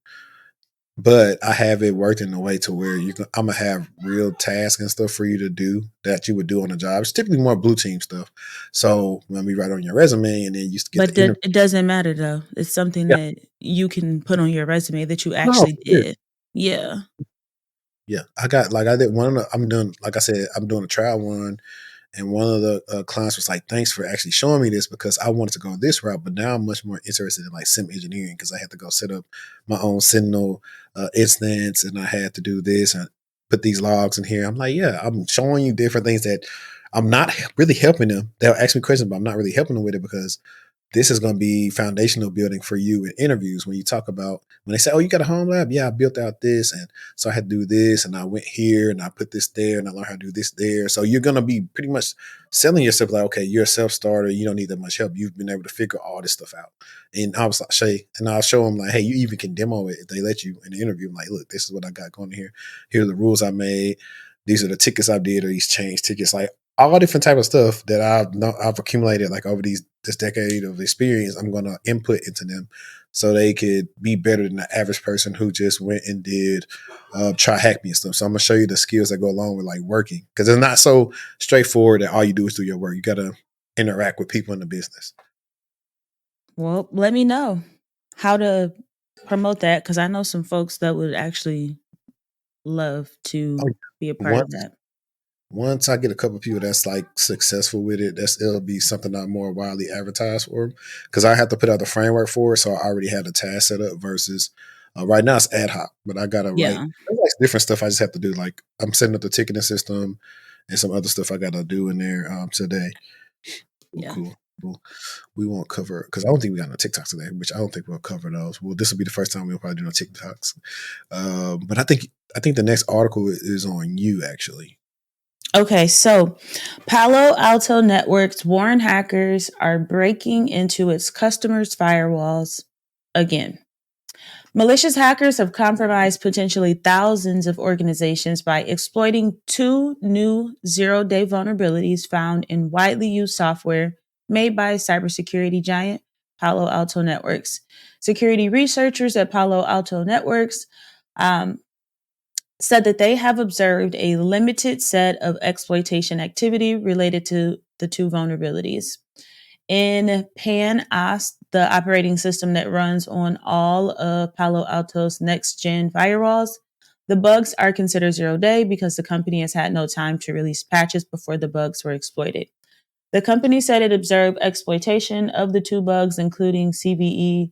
But I have it worked in a way to where I'm gonna have real tasks and stuff for you to do that you would do on a job. It's typically more blue team stuff. So when we write on your resume and then you get the But interview. it doesn't matter though. It's something Yeah, that you can put on your resume that you no, actually for sure. did. Yeah. Yeah, I got like I did one of the. I'm doing like I said, I'm doing a trial one. And one of the clients was like, "Thanks for actually showing me this because I wanted to go this route, but now I'm much more interested in like sim engineering because I had to go set up my own Sentinel instance and I had to do this and put these logs in here." I'm like, "Yeah, I'm showing you different things that I'm not really helping them. They'll ask me questions, but I'm not really helping them with it because this is going to be foundational building for you in interviews when you talk about when they say, 'Oh, you got a home lab?' Yeah, I built out this, and so I had to do this, and I went here, and I put this there, and I learned how to do this there. So you're going to be pretty much selling yourself like, okay, you're a self starter, you don't need that much help. You've been able to figure all this stuff out." And I was like, Shay, and I'll show them like, "Hey, you even can demo it if they let you in the interview." I'm like, "Look, this is what I got going here. Here are the rules I made. These are the tickets I did, or these change tickets, like all different type of stuff that I've accumulated like over this decade of experience. I'm going to input into them so they could be better than the average person who just went and did try hack me and stuff. So I'm gonna show you the skills that go along with like working because it's not so straightforward that all you do is do your work. You got to interact with people in the business. Well, let me know how to promote that because I know some folks that would actually love Oh, to be a part of once that. once I get a couple of people that's like successful with it, it'll be something I'm more widely advertised for because I have to put out the framework for it. So I already have the task set up versus right now it's ad hoc, but I gotta write Yeah. there's like different stuff I just have to do. Like I'm setting up the ticketing system and some other stuff I gotta do in there today. Well, Yeah. cool. Cool. We won't cover because I don't think we got no TikToks today, which I don't think we'll cover those. Well, this will be the first time we'll probably do no TikToks. But I think I think the next article is on you, actually. Okay, so Palo Alto Networks warn hackers are breaking into its customers' firewalls again. Malicious hackers have compromised potentially thousands of organizations by exploiting two new zero-day vulnerabilities found in widely used software made by cybersecurity giant Palo Alto Networks. Security researchers at Palo Alto Networks um, said that they have observed a limited set of exploitation activity related to the two vulnerabilities. In PAN-OS, the operating system that runs on all of Palo Alto's next-gen firewalls, the bugs are considered zero-day because the company has had no time to release patches before the bugs were exploited. The company said it observed exploitation of the two bugs, including CVE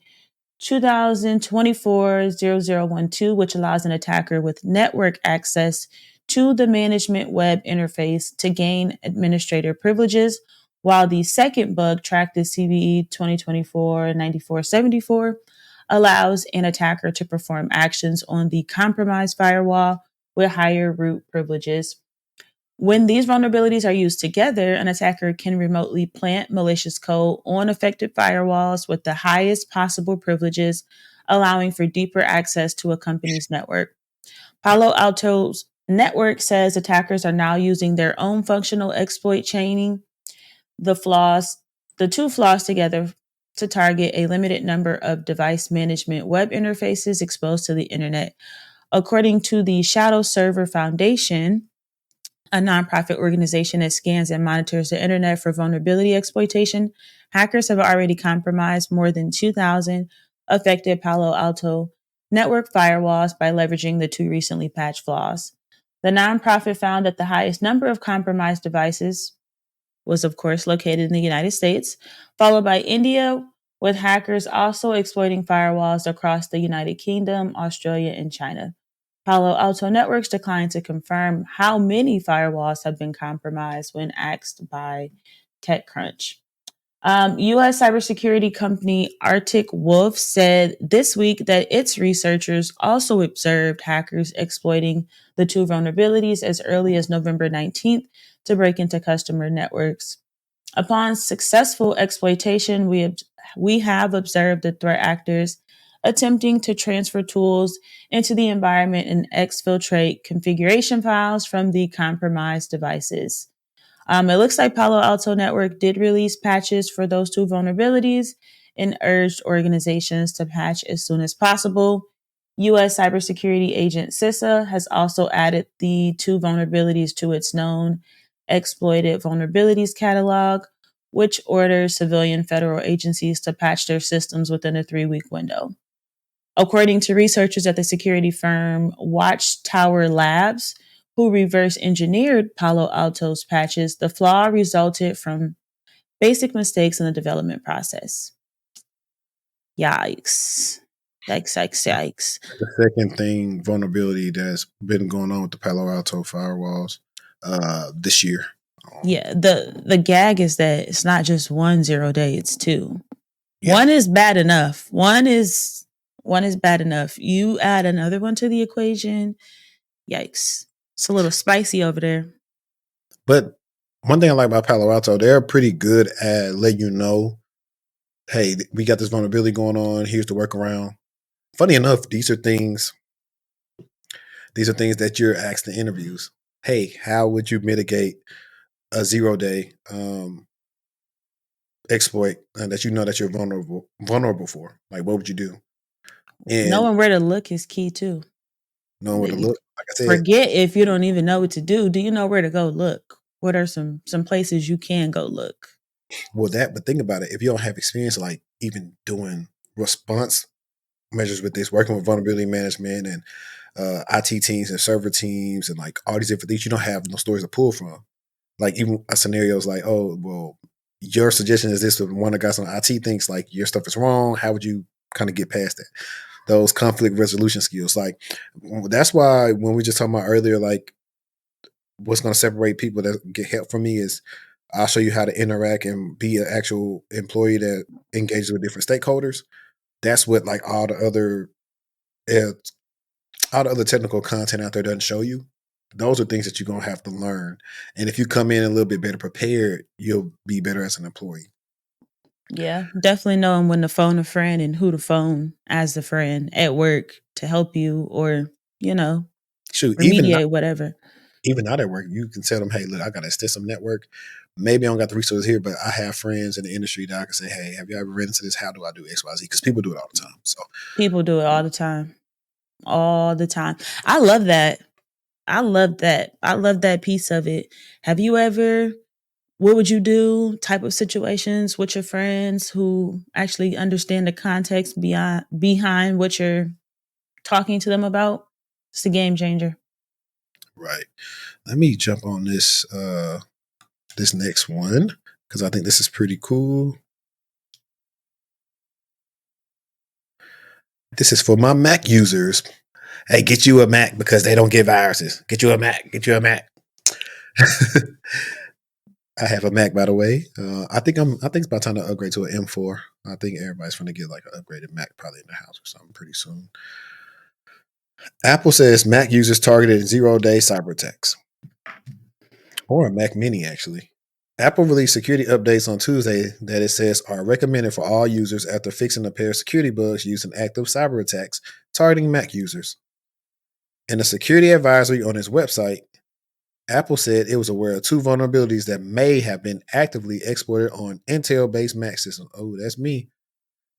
2024-0012, which allows an attacker with network access to the management web interface to gain administrator privileges, while the second bug, tracked as CVE 2024-9474, allows an attacker to perform actions on the compromised firewall with higher root privileges. When these vulnerabilities are used together, an attacker can remotely plant malicious code on affected firewalls with the highest possible privileges, allowing for deeper access to a company's network. Palo Alto's network says attackers are now using their own functional exploit chaining the two flaws together to target a limited number of device management web interfaces exposed to the internet. According to the Shadow Server Foundation, a nonprofit organization that scans and monitors the internet for vulnerability exploitation, hackers have already compromised more than 2,000 affected Palo Alto network firewalls by leveraging the two recently patched flaws. The nonprofit found that the highest number of compromised devices was, of course, located in the United States, followed by India, with hackers also exploiting firewalls across the United Kingdom, Australia, and China. Palo Alto Networks declined to confirm how many firewalls have been compromised when asked by TechCrunch. U.S. cybersecurity company Arctic Wolf said this week that its researchers also observed hackers exploiting the two vulnerabilities as early as November 19th to break into customer networks. Upon successful exploitation, we have observed the threat actors attempting to transfer tools into the environment and exfiltrate configuration files from the compromised devices. It looks like Palo Alto Network did release patches for those two vulnerabilities and urged organizations to patch as soon as possible. U.S. cybersecurity agent CISA has also added the two vulnerabilities to its known exploited vulnerabilities catalog, which orders civilian federal agencies to patch their systems within a 3-week window. According to researchers at the security firm Watchtower Labs, who reverse engineered Palo Alto's patches, the flaw resulted from basic mistakes in the development process. Yikes. Yikes, yikes, yikes. The second thing, vulnerability that's been going on with the Palo Alto firewalls this year. Yeah, the gag is that it's not just 1 0-day, it's 2. Yeah. One is bad enough. One is bad enough. You add another one to the equation, yikes. It's a little spicy over there. But one thing I like about Palo Alto, they're pretty good at letting you know, hey, we got this vulnerability going on. Here's the workaround. Funny enough, these are things that you're asked in interviews. Hey, how would you mitigate a 0-day exploit that you know that you're vulnerable for? Like, what would you do? And Knowing where to look is key too. knowing where to look, like I said, Forget if you don't even know what to do. Do you know where to go look? What are some places you can go look? well, but think about it. If you don't have experience, like even doing response measures with this, working with vulnerability management and IT teams and server teams and like all these different things, you don't have no stories to pull from. Like even a scenario is like, oh, well, your suggestion is this, but one of the guys on IT thinks like your stuff is wrong. How would you kind of get past that? Those conflict resolution skills. Like that's why when we just talking about earlier, like what's going to separate people that get help from me is I'll show you how to interact and be an actual employee that engages with different stakeholders. That's what like all the other uh, all the other technical content out there doesn't show you. Those are things that you're going to have to learn. And if you come in a little bit better prepared, you'll be better as an employee. Yeah, definitely knowing when to phone a friend and who to phone as the friend at work to help you or, Shoot, remediate whatever. even out at work, you can tell them, hey, look, I got an extensive network. Maybe I don't got the resources here, but I have friends in the industry that I can say, hey, have you ever run into this? How do I do X, Y, Z? Because people do it all the time. So People do it all the time. All the time. I love that. I love that piece of it. Have you ever, what would you do type of situations with your friends who actually understand the context behind what you're talking to them about? It's a game changer. right. Let me jump on this this next one because I think this is pretty cool. This is for my Mac users. Hey, get you a Mac because they don't get viruses. Get you a Mac. Get you a Mac. I have a Mac, by the way. I think it's about time to upgrade to an M4. I think everybody's going to get like an upgraded Mac probably in the house or something pretty soon. Apple says Mac users targeted in 0-day cyber attacks, or a Mac Mini actually. Apple released security updates on Tuesday that it says are recommended for all users after fixing a pair of security bugs used in active cyber attacks targeting Mac users. In a security advisory on its website, Apple said it was aware of 2 vulnerabilities that may have been actively exploited on Intel-based Mac systems. Oh, that's me.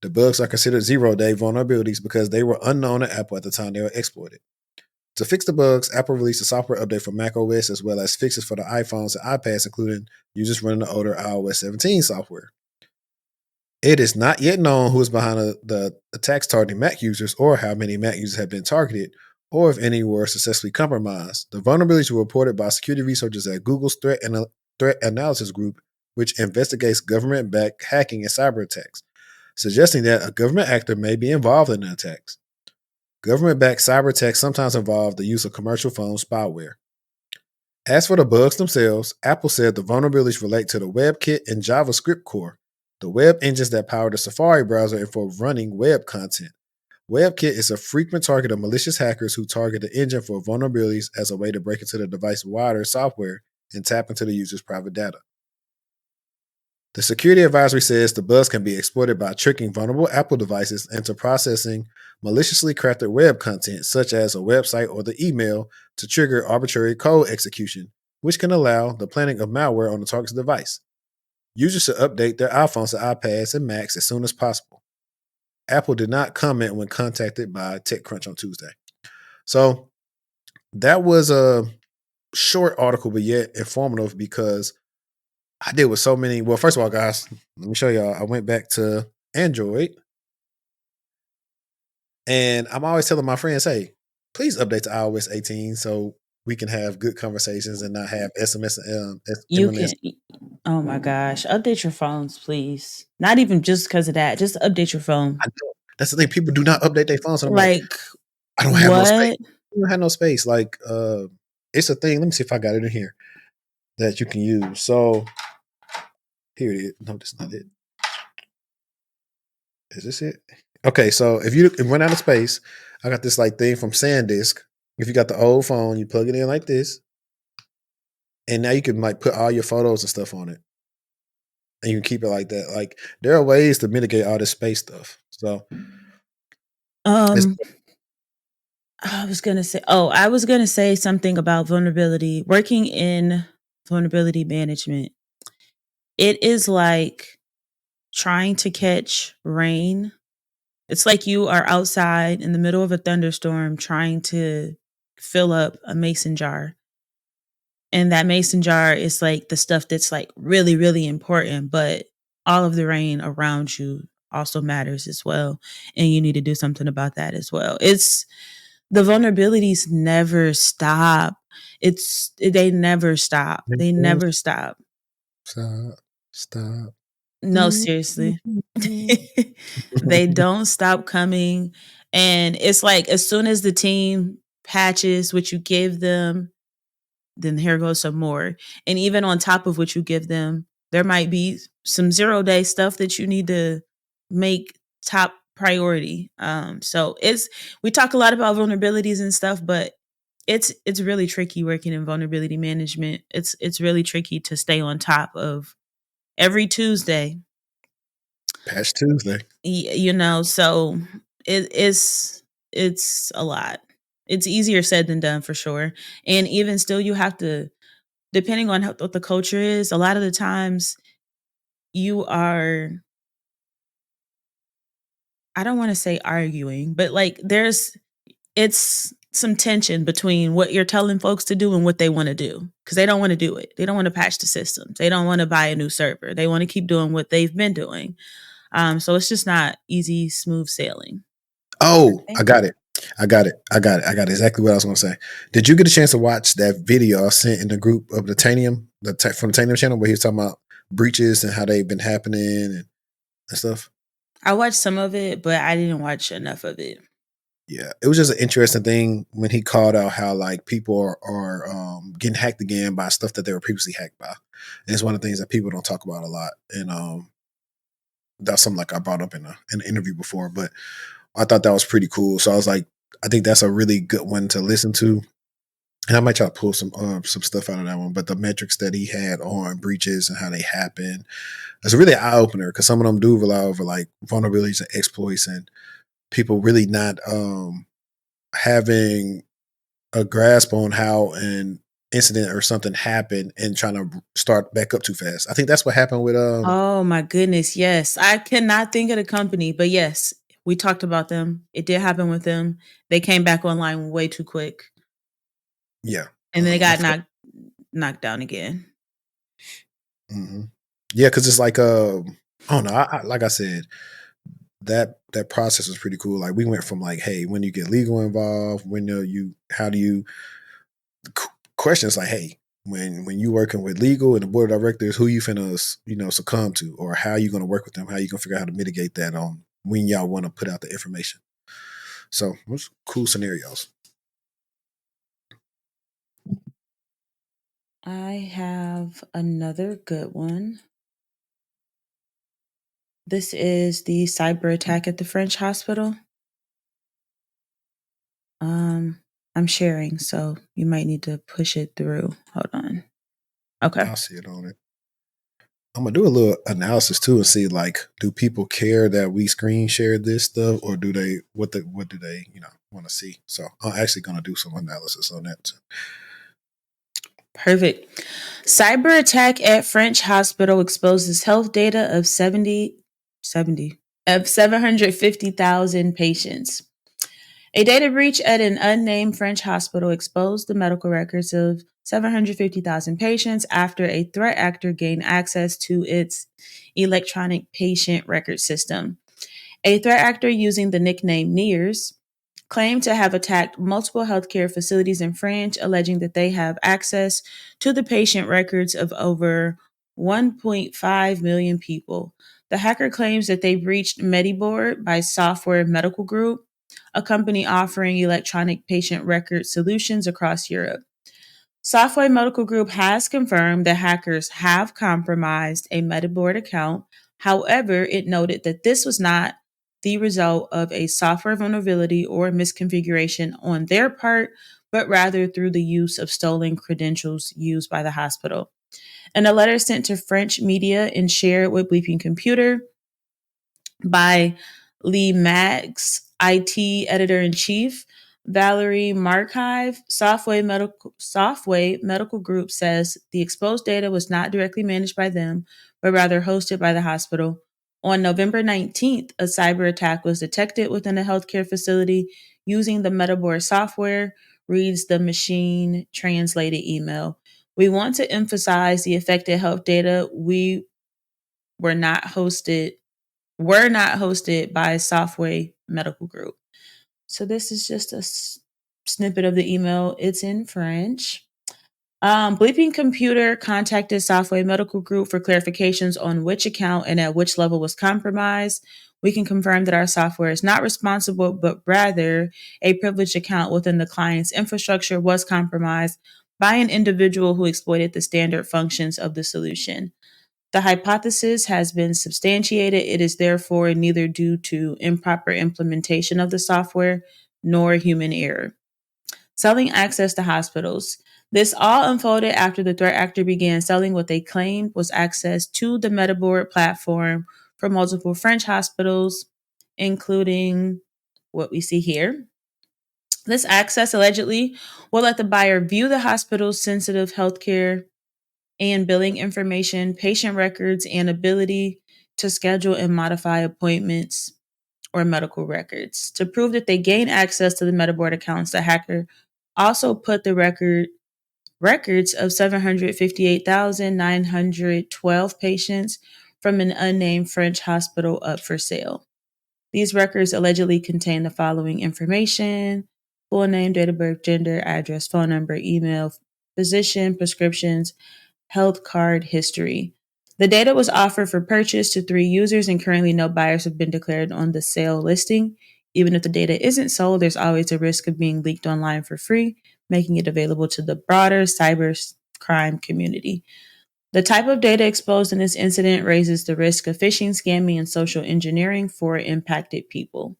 The bugs are considered 0-day vulnerabilities because they were unknown at Apple at the time they were exploited. To fix the bugs, Apple released a software update for macOS as well as fixes for the iPhones and iPads, including users running the older iOS 17 software. It is not yet known who is behind the attacks targeting Mac users or how many Mac users have been targeted or if any were successfully compromised. The vulnerabilities were reported by security researchers at Google's Threat Analysis Group, which investigates government-backed hacking and cyber attacks, suggesting that a government actor may be involved in the attacks. Government-backed cyber attacks sometimes involve the use of commercial phone spyware. As for the bugs themselves, Apple said the vulnerabilities relate to the WebKit and JavaScript core, the web engines that power the Safari browser and for running web content. WebKit is a frequent target of malicious hackers who target the engine for vulnerabilities as a way to break into the device's wider software and tap into the user's private data. The security advisory says the bugs can be exploited by tricking vulnerable Apple devices into processing maliciously crafted web content, such as a website or the email, to trigger arbitrary code execution, which can allow the planting of malware on the target's device. Users should update their iPhones to iPads and Macs as soon as possible. Apple did not comment when contacted by TechCrunch on Tuesday. So that was a short article, but yet informative because I did with so many. Well, first of all, guys, let me show y'all. I went back to Android, and I'm always telling my friends, hey, please update to iOS 18 so we can have good conversations and not have SMS and You MLS. can, oh my gosh, update your phones, please. Not even just because of that. Just update your phone. I know. That's the thing. People do not update their phones. And I'm like, Like, I don't have no space. what? I don't have no space. Like, it's a thing. Let me see if I got it in here that you can use. So here it is. No, that's not it. Is this it? Okay, so if you run out of space, I got this like thing from SanDisk. If you got the old phone, you plug it in like this, and now you can like put all your photos and stuff on it, and you can keep it like that. Like there are ways to mitigate all this space stuff. So I was gonna say something about vulnerability. Working in vulnerability management, it is like trying to catch rain. It's like you are outside in the middle of a thunderstorm trying to fill up a mason jar. And that mason jar is like the stuff that's like really, really important, but all of the rain around you also matters as well. And you need to do something about that as well. It's the vulnerabilities never stop. They never stop. They never stop. stop. No, seriously. They don't stop coming. And it's like as soon as the team patches what you give them, then here goes some more. And even on top of what you give them, there might be some 0-day stuff that you need to make top priority. So we talk a lot about vulnerabilities and stuff, but it's really tricky working in vulnerability management. It's really tricky to stay on top of every Tuesday. Patch Tuesday. So it's a lot. It's easier said than done for sure. And even still, you have to, depending on what the culture is, a lot of the times you are, I don't want to say arguing, but like it's some tension between what you're telling folks to do and what they want to do, because they don't want to do it. They don't want to patch the systems. They don't want to buy a new server. They want to keep doing what they've been doing. So it's just not easy, smooth sailing. Oh, Okay. I got it. I got exactly what I was going to say. Did you get a chance to watch that video I sent in the group of the Tanium, from the Tanium channel, where he was talking about breaches and how they've been happening and stuff? I watched some of it, but I didn't watch enough of it. Yeah, it was just an interesting thing when he called out how like people are getting hacked again by stuff that they were previously hacked by, and it's one of the things that people don't talk about a lot. And that's something like I brought up in an interview before, but I thought that was pretty cool. So I was like, I think that's a really good one to listen to, and I might try to pull some stuff out of that one. But the metrics that he had on breaches and how they happen, it's a really eye opener, because some of them do rely over like vulnerabilities and exploits, and people really not having a grasp on how an incident or something happened and trying to start back up too fast. I think that's what happened with Oh my goodness, yes. I cannot think of the company, but yes, we talked about them. It did happen with them. They came back online way too quick, yeah, and then they I got forgot. knocked down again. Hmm. Yeah, because it's like I don't know. Like I said, that process was pretty cool. Like we went from like, hey, when you get legal involved, when you how do you questions like, hey, when you working with legal and the board of directors, who you finna succumb to, or how you gonna work with them, how you gonna figure out how to mitigate that on when y'all want to put out the information. So it was cool scenarios. I have another good one. This is the cyber attack at the French hospital. I'm sharing, so you might need to push it through. Hold on. Okay. I'll see it on it. I'm gonna do a little analysis too and see like, do people care that we screen share this stuff, or do they what do they want to see? So I'm actually gonna do some analysis on that too. Perfect. Cyber attack at French hospital exposes health data of 750,000 patients. A data breach at an unnamed French hospital exposed the medical records of 750,000 patients after a threat actor gained access to its electronic patient record system. A threat actor using the nickname Nears claimed to have attacked multiple healthcare facilities in France, alleging that they have access to the patient records of over 1.5 million people. The hacker claims that they breached Mediboard by Software Medical Group, a company offering electronic patient record solutions across Europe. Software Medical Group has confirmed that hackers have compromised a Mediboard account. However, it noted that this was not the result of a software vulnerability or misconfiguration on their part, but rather through the use of stolen credentials used by the hospital. In a letter sent to French media and shared with Bleeping Computer by Lee Max, IT editor in chief, Valerie Markive, Software Medical Group says the exposed data was not directly managed by them, but rather hosted by the hospital. On November 19th, a cyber attack was detected within a healthcare facility using the Metaboard software, reads the machine translated email. We want to emphasize the affected health data were not hosted by Software Medical Group. So this is just a snippet of the email. It's in French. Bleeping Computer contacted Software Medical Group for clarifications on which account and at which level was compromised. We can confirm that our software is not responsible, but rather a privileged account within the client's infrastructure was compromised by an individual who exploited the standard functions of the solution. The hypothesis has been substantiated. It is therefore neither due to improper implementation of the software nor human error. Selling access to hospitals. This all unfolded after the threat actor began selling what they claimed was access to the Metaboard platform for multiple French hospitals, including what we see here. This access allegedly will let the buyer view the hospital's sensitive healthcare and billing information, patient records, and ability to schedule and modify appointments or medical records. To prove that they gained access to the Metaboard accounts, the hacker also put the records of 758,912 patients from an unnamed French hospital up for sale. These records allegedly contain the following information: full name, date of birth, gender, address, phone number, email, physician, prescriptions, health card history. The data was offered for purchase to 3 users, and currently no buyers have been declared on the sale listing. Even if the data isn't sold, there's always a risk of being leaked online for free, making it available to the broader cybercrime community. The type of data exposed in this incident raises the risk of phishing, scamming, and social engineering for impacted people.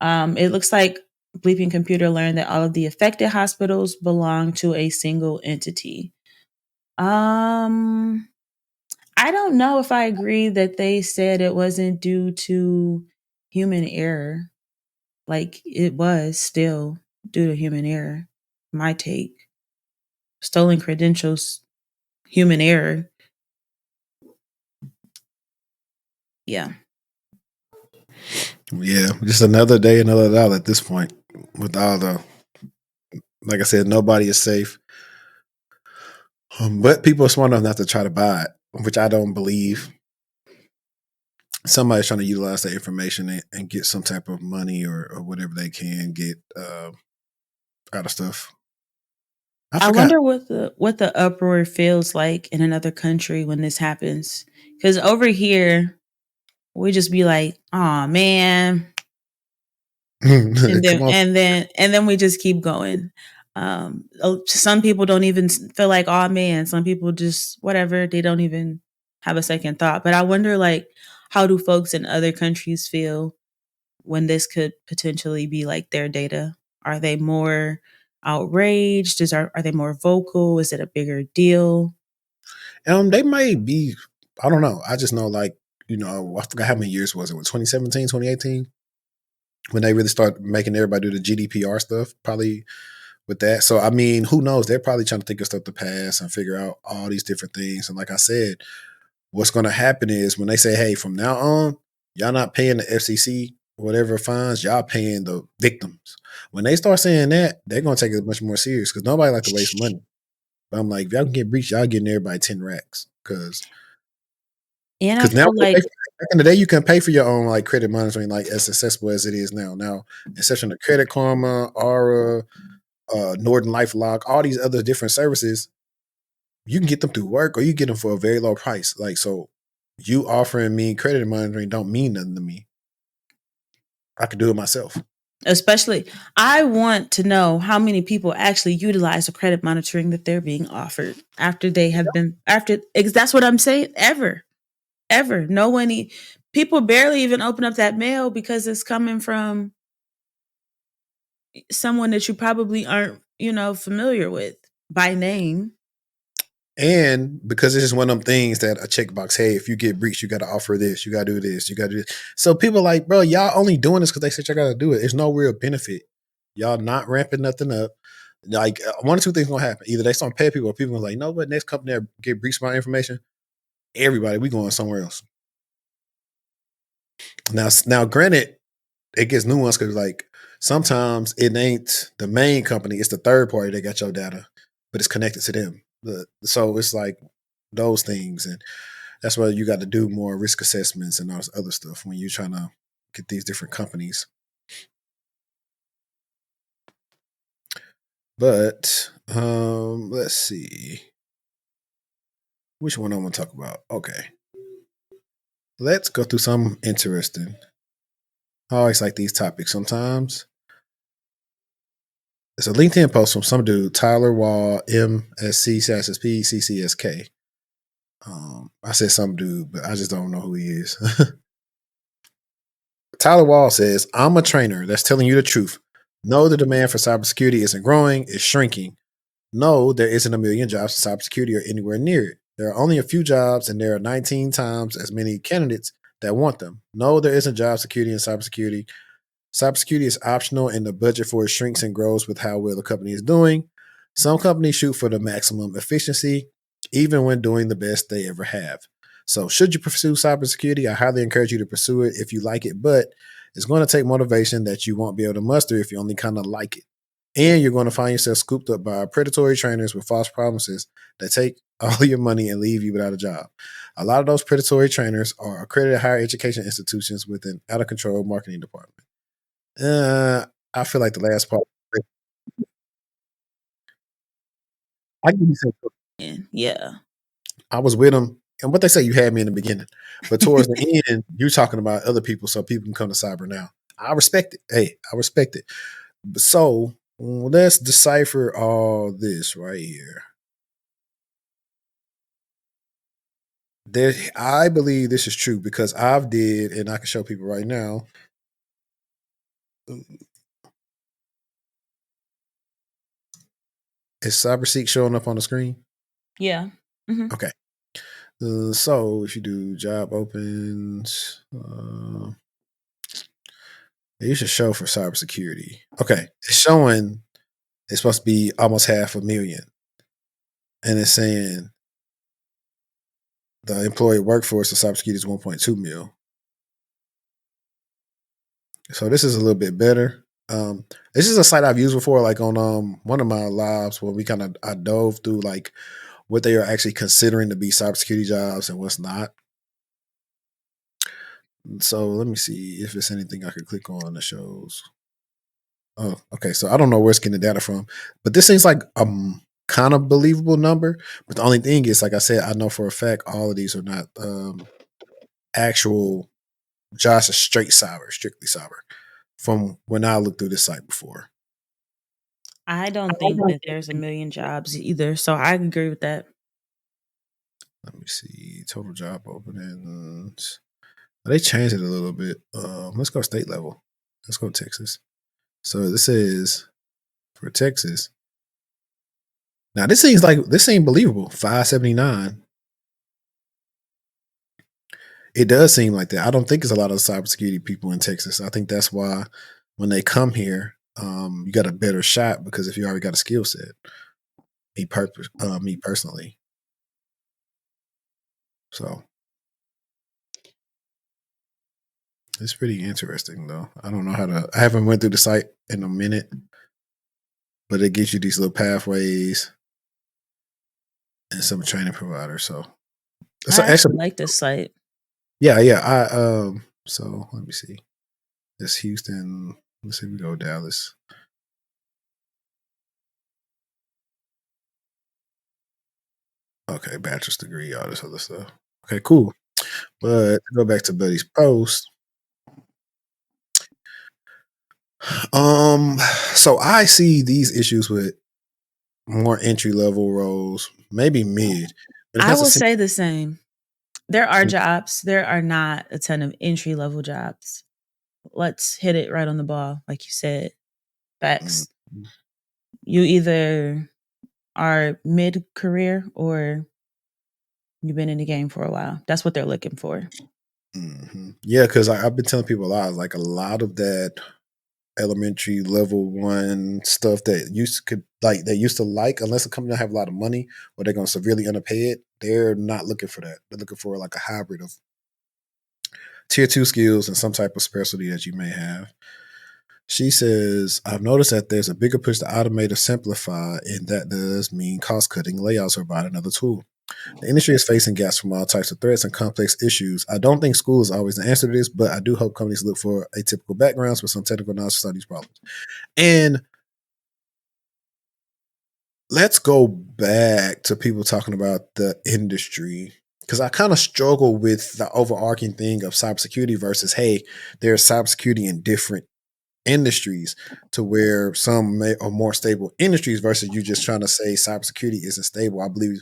It looks like Bleeping Computer learned that all of the affected hospitals belong to a single entity. Um, I don't know if I agree that they said it wasn't due to human error. Like, it was still due to human error. My take. Stolen credentials, human error. Yeah. Yeah, just another day, another dollar at this point. With all the, like I said, nobody is safe. But people are smart enough not to try to buy it, which I don't believe. Somebody's trying to utilize that information and get some type of money or whatever they can get out of stuff. I I forgot. wonder what the uproar feels like in another country when this happens. Because over here, we just be like, "Oh man," and Come then on. we just keep going. Some people don't even feel like, "Oh man." Some people just whatever. They don't even have a second thought. But I wonder, like, how do folks in other countries feel when this could potentially be like their data? Are they more outraged? Are they more vocal? Is it a bigger deal? They may be, I don't know. I just know, like, I forgot how many years was it? 2017, 2018? When they really start making everybody do the GDPR stuff, probably with that. So, I mean, who knows? They're probably trying to think of stuff to pass and figure out all these different things. And like I said, what's going to happen is when they say, hey, from now on, y'all not paying the FCC, whatever fines, y'all paying the victims. When they start saying that, they're going to take it much more serious because nobody like to waste money. But I'm like, if y'all can get breached, y'all getting everybody 10 racks. And I Because now, feel like back in the day, you can pay for your own like credit monitoring, like as accessible as it is now. Now, exception to Credit Karma, Aura, Norton LifeLock, all these other different services, you can get them through work or you get them for a very low price. Like, so you offering me credit monitoring don't mean nothing to me. I could do it myself. especially I want to know how many people actually utilize the credit monitoring that they're being offered after they have been after that's what I'm saying. Ever. No one people barely even open up that mail because it's coming from someone that you probably aren't, familiar with by name. And because it's just one of them things that a checkbox, hey, if you get breached, you got to offer this, you got to do this, you got to do this. So people like, bro, y'all only doing this because they said y'all got to do it. There's no real benefit. Y'all not ramping nothing up. Like one or two things gonna happen. Either they start paying people or people are like, no, but next company that get breached my information, everybody, we going somewhere else. Now, granted, it gets nuanced because like sometimes it ain't the main company, it's the third party that got your data, but it's connected to them. So it's like those things, and that's why you got to do more risk assessments and all this other stuff when you're trying to get these different companies. But let's see. Which one I want to talk about? Okay. Let's go through some interesting. I always like these topics sometimes. It's a LinkedIn post from some dude, Tyler Wall, MSC, CSSP, CCSK. I said some dude, but I just don't know who he is. Tyler Wall says, I'm a trainer that's telling you the truth. No, the demand for cybersecurity isn't growing, it's shrinking. No, there isn't a million jobs in cybersecurity or anywhere near it. There are only a few jobs, and there are 19 times as many candidates that want them. No, there isn't job security in cybersecurity. Cybersecurity is optional, and the budget for it shrinks and grows with how well the company is doing. Some companies shoot for the maximum efficiency, even when doing the best they ever have. So, should you pursue cybersecurity? I highly encourage you to pursue it if you like it, but it's going to take motivation that you won't be able to muster if you only kind of like it. And you're going to find yourself scooped up by predatory trainers with false promises that take all your money and leave you without a job. A lot of those predatory trainers are accredited higher education institutions with an out of control marketing department. I feel like the last part. I give you some. Yeah. I was with them, and what they say, you had me in the beginning, but towards the end, you're talking about other people, so people can come to cyber now. I respect it. Hey, I respect it. So let's decipher all this right here. There, I believe this is true because I've did, and I can show people right now. Is CyberSeek showing up on the screen? Yeah. Mhm. Okay. So if you do job opens, it should show for cybersecurity. Okay, it's showing. It's supposed to be almost 500,000, and it's saying the employee workforce of cybersecurity is 1.2 mil. So this is a little bit better. This is a site I've used before, like on one of my lives where we kind of I dove through like what they are actually considering to be cybersecurity jobs and what's not. So let me see if there's anything I could click on that shows. Oh, okay. So I don't know where it's getting the data from, but this seems like kind of believable number. But the only thing is, like I said, I know for a fact all of these are not actual jobs. Are straight cyber, strictly cyber. From when I looked through this site before. I don't think that there's a million jobs either, so I agree with that. Let me see total job openings. They changed it a little bit. Let's go state level. Let's go Texas. So this is for Texas. Now this seems believable. 579. It does seem like that. I don't think there's a lot of cybersecurity people in Texas. I think that's why when they come here, you got a better shot because if you already got a skill set. Me personally. So it's pretty interesting though. I don't know how to. I haven't went through the site in a minute, but it gives you these little pathways and some training providers. So I actually like this site. yeah. So let me see. This Houston. Let's see. We go Dallas. Okay, bachelor's degree, all this other stuff. Okay, cool. But to go back to Buddy's post. So I see these issues with more entry level roles, maybe mid. But it I has will to say the same. There are jobs. There are not a ton of entry level jobs. Let's hit it right on the ball, like you said. Facts. You either are mid career or you've been in the game for a while. That's what they're looking for. Yeah, because I've been telling people a lot. Like a lot of that elementary level one stuff that they used to like, unless a company don't have a lot of money or they're going to severely underpay it, they're not looking for that. They're looking for like a hybrid of tier 2 skills and some type of specialty that you may have. She says, I've noticed that there's a bigger push to automate or simplify, and that does mean cost cutting, layouts, or buying another tool. The industry is facing gaps from all types of threats and complex issues. I don't think school is always the answer to this, but I do hope companies look for atypical backgrounds with some technical knowledge to solve these problems. And let's go back to people talking about the industry because I kind of struggle with the overarching thing of cybersecurity versus, hey, there's cybersecurity in different industries to where some are more stable industries versus you just trying to say cybersecurity isn't stable. I believe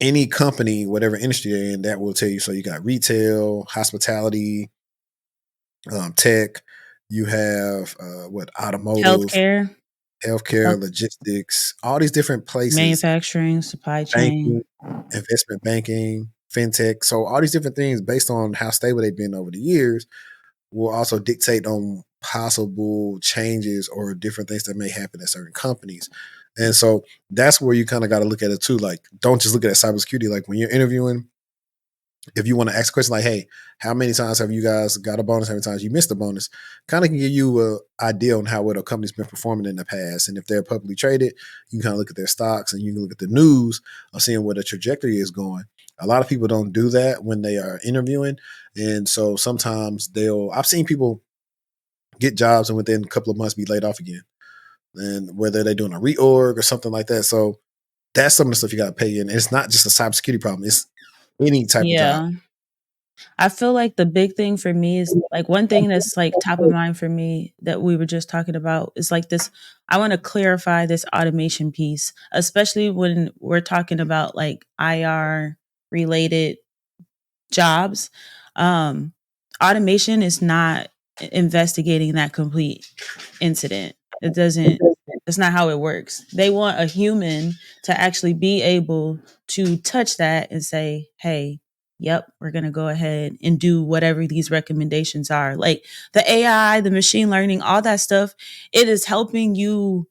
any company, whatever industry they're in, that will tell you. So you got retail, hospitality, tech. You have automotive, Healthcare, healthcare, health, logistics, all these different places, manufacturing, supply banking, chain. investment banking, fintech. So all these different things based on how stable they've been over the years will also dictate on possible changes or different things that may happen at certain companies. And so that's where you kind of got to look at it too. Like, don't just look at cybersecurity. Like when you're interviewing, if you want to ask a question like, hey, how many times have you guys got a bonus? How many times you missed a bonus? Kind of can give you an idea on how well a company's been performing in the past. And if they're publicly traded, you can kind of look at their stocks and you can look at the news of seeing where the trajectory is going. A lot of people don't do that when they are interviewing. And so sometimes I've seen people get jobs and within a couple of months be laid off again. And whether they're doing a reorg or something like that. So that's some of the stuff you got to pay in. And it's not just a cybersecurity problem. It's any type of job. Yeah. I feel like the big thing for me is like one thing that's like top of mind for me that we were just talking about is like this. I want to clarify this automation piece, especially when we're talking about like IR related jobs. Um, Automation is not investigating that complete incident. It doesn't, that's not how it works. They want a human to actually be able to touch that and say, hey, yep, we're going to go ahead and do whatever these recommendations are. Like the AI, the machine learning, all that stuff, it is helping you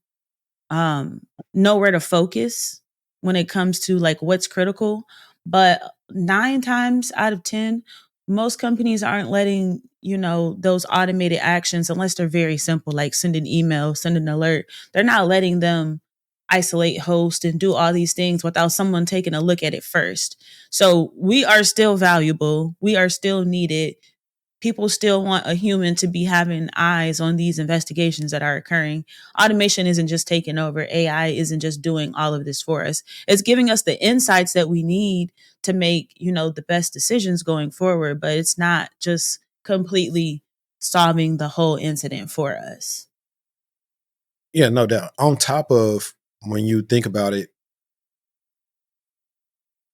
um, know where to focus when it comes to like what's critical. But 9 times out of 10, most companies aren't letting those automated actions unless they're very simple, like send an email, send an alert. They're not letting them isolate host and do all these things without someone taking a look at it first. So we are still valuable. We are still needed. People still want a human to be having eyes on these investigations that are occurring. Automation isn't just taking over. AI isn't just doing all of this for us. It's giving us the insights that we need to make, the best decisions going forward, but it's not just completely solving the whole incident for us. Yeah, no doubt. On top of when you think about it,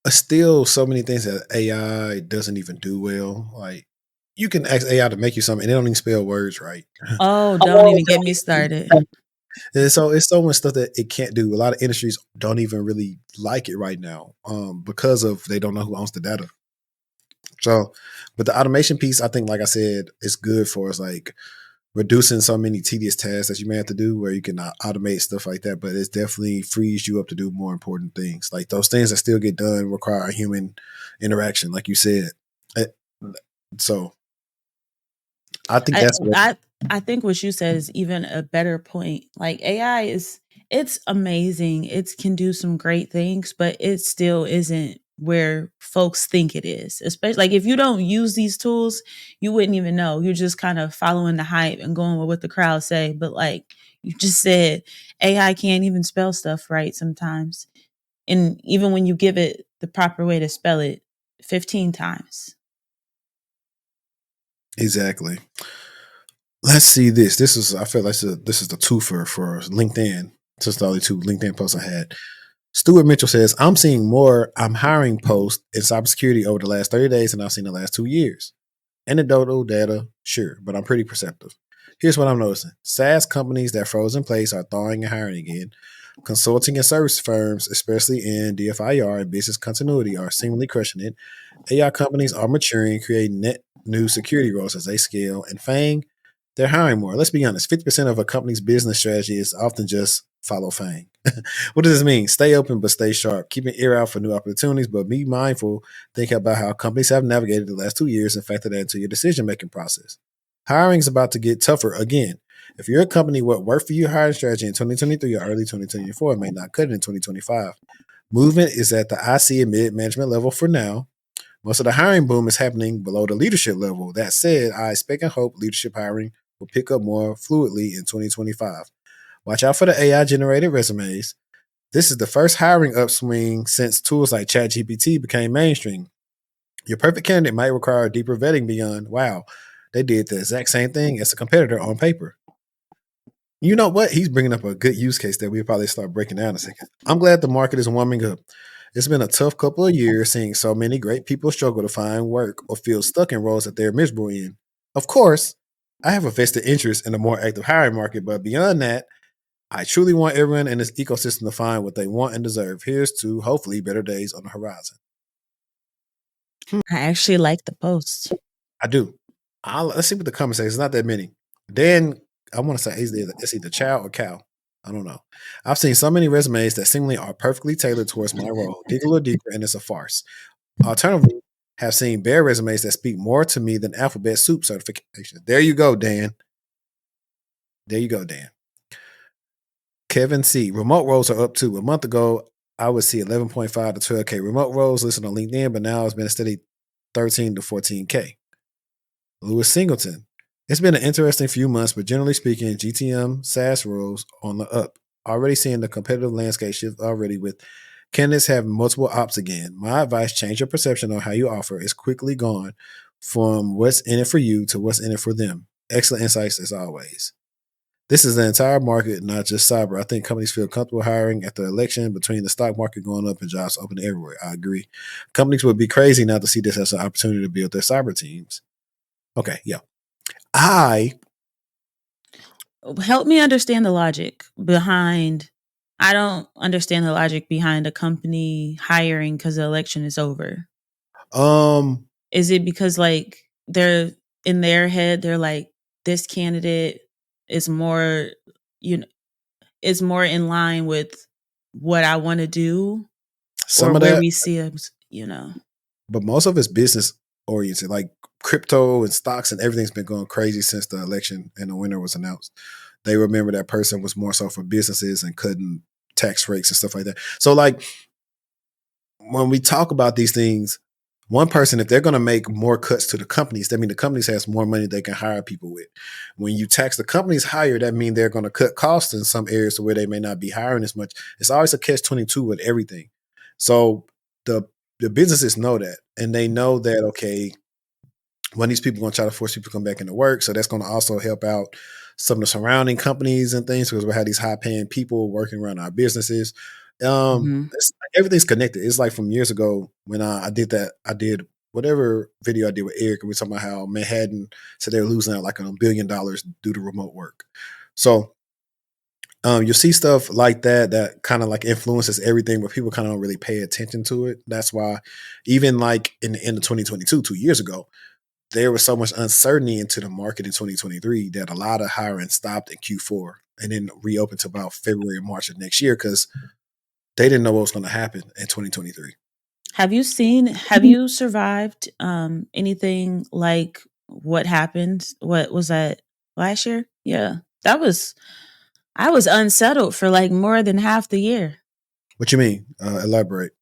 still so many things that AI doesn't even do well. Like you can ask AI to make you something and they don't even spell words right. Oh, don't even get me started. And so it's so much stuff that it can't do. A lot of industries don't even really like it right now because of they don't know who owns the data. So, but the automation piece, I think, like I said, is good for us. Like reducing so many tedious tasks that you may have to do where you can automate stuff like that, but it definitely frees you up to do more important things. Like those things that still get done require a human interaction, like you said. Eh, So I think I that's what, I I think what you said is even a better point. Like AI it's amazing. It can do some great things, but it still isn't where folks think it is. Especially like if you don't use these tools, you wouldn't even know. You're just kind of following the hype and going with what the crowd say. But like you just said, AI can't even spell stuff right sometimes. And even when you give it the proper way to spell it 15 times. exactly. Let's see this. This is I feel like this is the twofer for LinkedIn. This is the only two LinkedIn posts I had. Stuart Mitchell says, I'm seeing more I'm hiring posts in cybersecurity over the last 30 days than I've seen the last 2 years. Anecdotal data, sure, but I'm pretty perceptive. Here's what I'm noticing. SaaS companies that froze in place are thawing and hiring again. Consulting and service firms, especially in DFIR and business continuity, are seemingly crushing it. AI companies are maturing, creating net new security roles as they scale. And FANG, they're hiring more. Let's be honest, 50% of a company's business strategy is often just follow FANG. What does this mean? Stay open, but stay sharp. Keep an ear out for new opportunities, but be mindful. Think about how companies have navigated the last 2 years and factor that into your decision making process. Hiring is about to get tougher again. If you're a company, what worked for your hiring strategy in 2023 or early 2024 may not cut it in 2025. Movement is at the IC and mid management level for now. Most of the hiring boom is happening below the leadership level. That said, I expect and hope leadership hiring will pick up more fluidly in 2025. Watch out for the AI generated resumes. This is the first hiring upswing since tools like ChatGPT became mainstream. Your perfect candidate might require deeper vetting beyond, wow, they did the exact same thing as a competitor on paper. You know what? He's bringing up a good use case that we'll probably start breaking down in a second. I'm glad the market is warming up. It's been a tough couple of years seeing so many great people struggle to find work or feel stuck in roles that they're miserable in. Of course, I have a vested interest in a more active hiring market, but beyond that, I truly want everyone in this ecosystem to find what they want and deserve. Here's to hopefully better days on the horizon. I actually like the post. I do. Let's see what the comments say. It's not that many. Then I want to say it's either chow or cow. I don't know. I've seen so many resumes that seemingly are perfectly tailored towards my role. Dig a little deeper, and it's a farce. Alternatively, have seen bare resumes that speak more to me than alphabet soup certification. There you go, Dan. There you go, Dan. Kevin C. Remote roles are up too. A month ago, I would see 11.5 to 12K remote roles listed on LinkedIn, but now it's been a steady 13 to 14K. Lewis Singleton. It's been an interesting few months, but generally speaking, GTM SaaS roles on the up. Already seeing the competitive landscape shift already with candidates having multiple ops again. My advice, change your perception on how you offer. It's quickly gone from what's in it for you to what's in it for them. Excellent insights as always. This is the entire market, not just cyber. I think companies feel comfortable hiring at the election between the stock market going up and jobs opening everywhere. I agree. Companies would be crazy not to see this as an opportunity to build their cyber teams. Okay, yeah. Help me understand the logic behind. I don't understand the logic behind a company hiring because the election is over. Is it because like they're in their head, they're like, this candidate is more, is more in line with what I want to do, some or of where that, we see them, but most of it's business oriented, like crypto and stocks and everything's been going crazy since the election and the winner was announced. They remember that person was more so for businesses and cutting tax rates and stuff like that. So, like, when we talk about these things, one person, if they're going to make more cuts to the companies, that means the companies has more money they can hire people with. When you tax the companies higher, that means they're going to cut costs in some areas to where they may not be hiring as much. It's always a catch-22 with everything. So the businesses know that, and they know that, okay, when these people are going to try to force people to come back into work, so that's going to also help out some of the surrounding companies and things because we have these high-paying people working around our businesses. It's like everything's connected. It's like from years ago when I did whatever video I did with Eric, and we were talking about how Manhattan said they're losing out like $1 billion due to remote work. So you'll see stuff like that kind of like influences everything, but people kind of don't really pay attention to it. That's why even like in the end of 2022, 2 years ago, there was so much uncertainty into the market in 2023 that a lot of hiring stopped in Q4 and then reopened to about February or March of next year because they didn't know what was going to happen in 2023. Have you survived anything like what happened? What was that, last year? Yeah. I was unsettled for like more than half the year What you mean? Elaborate.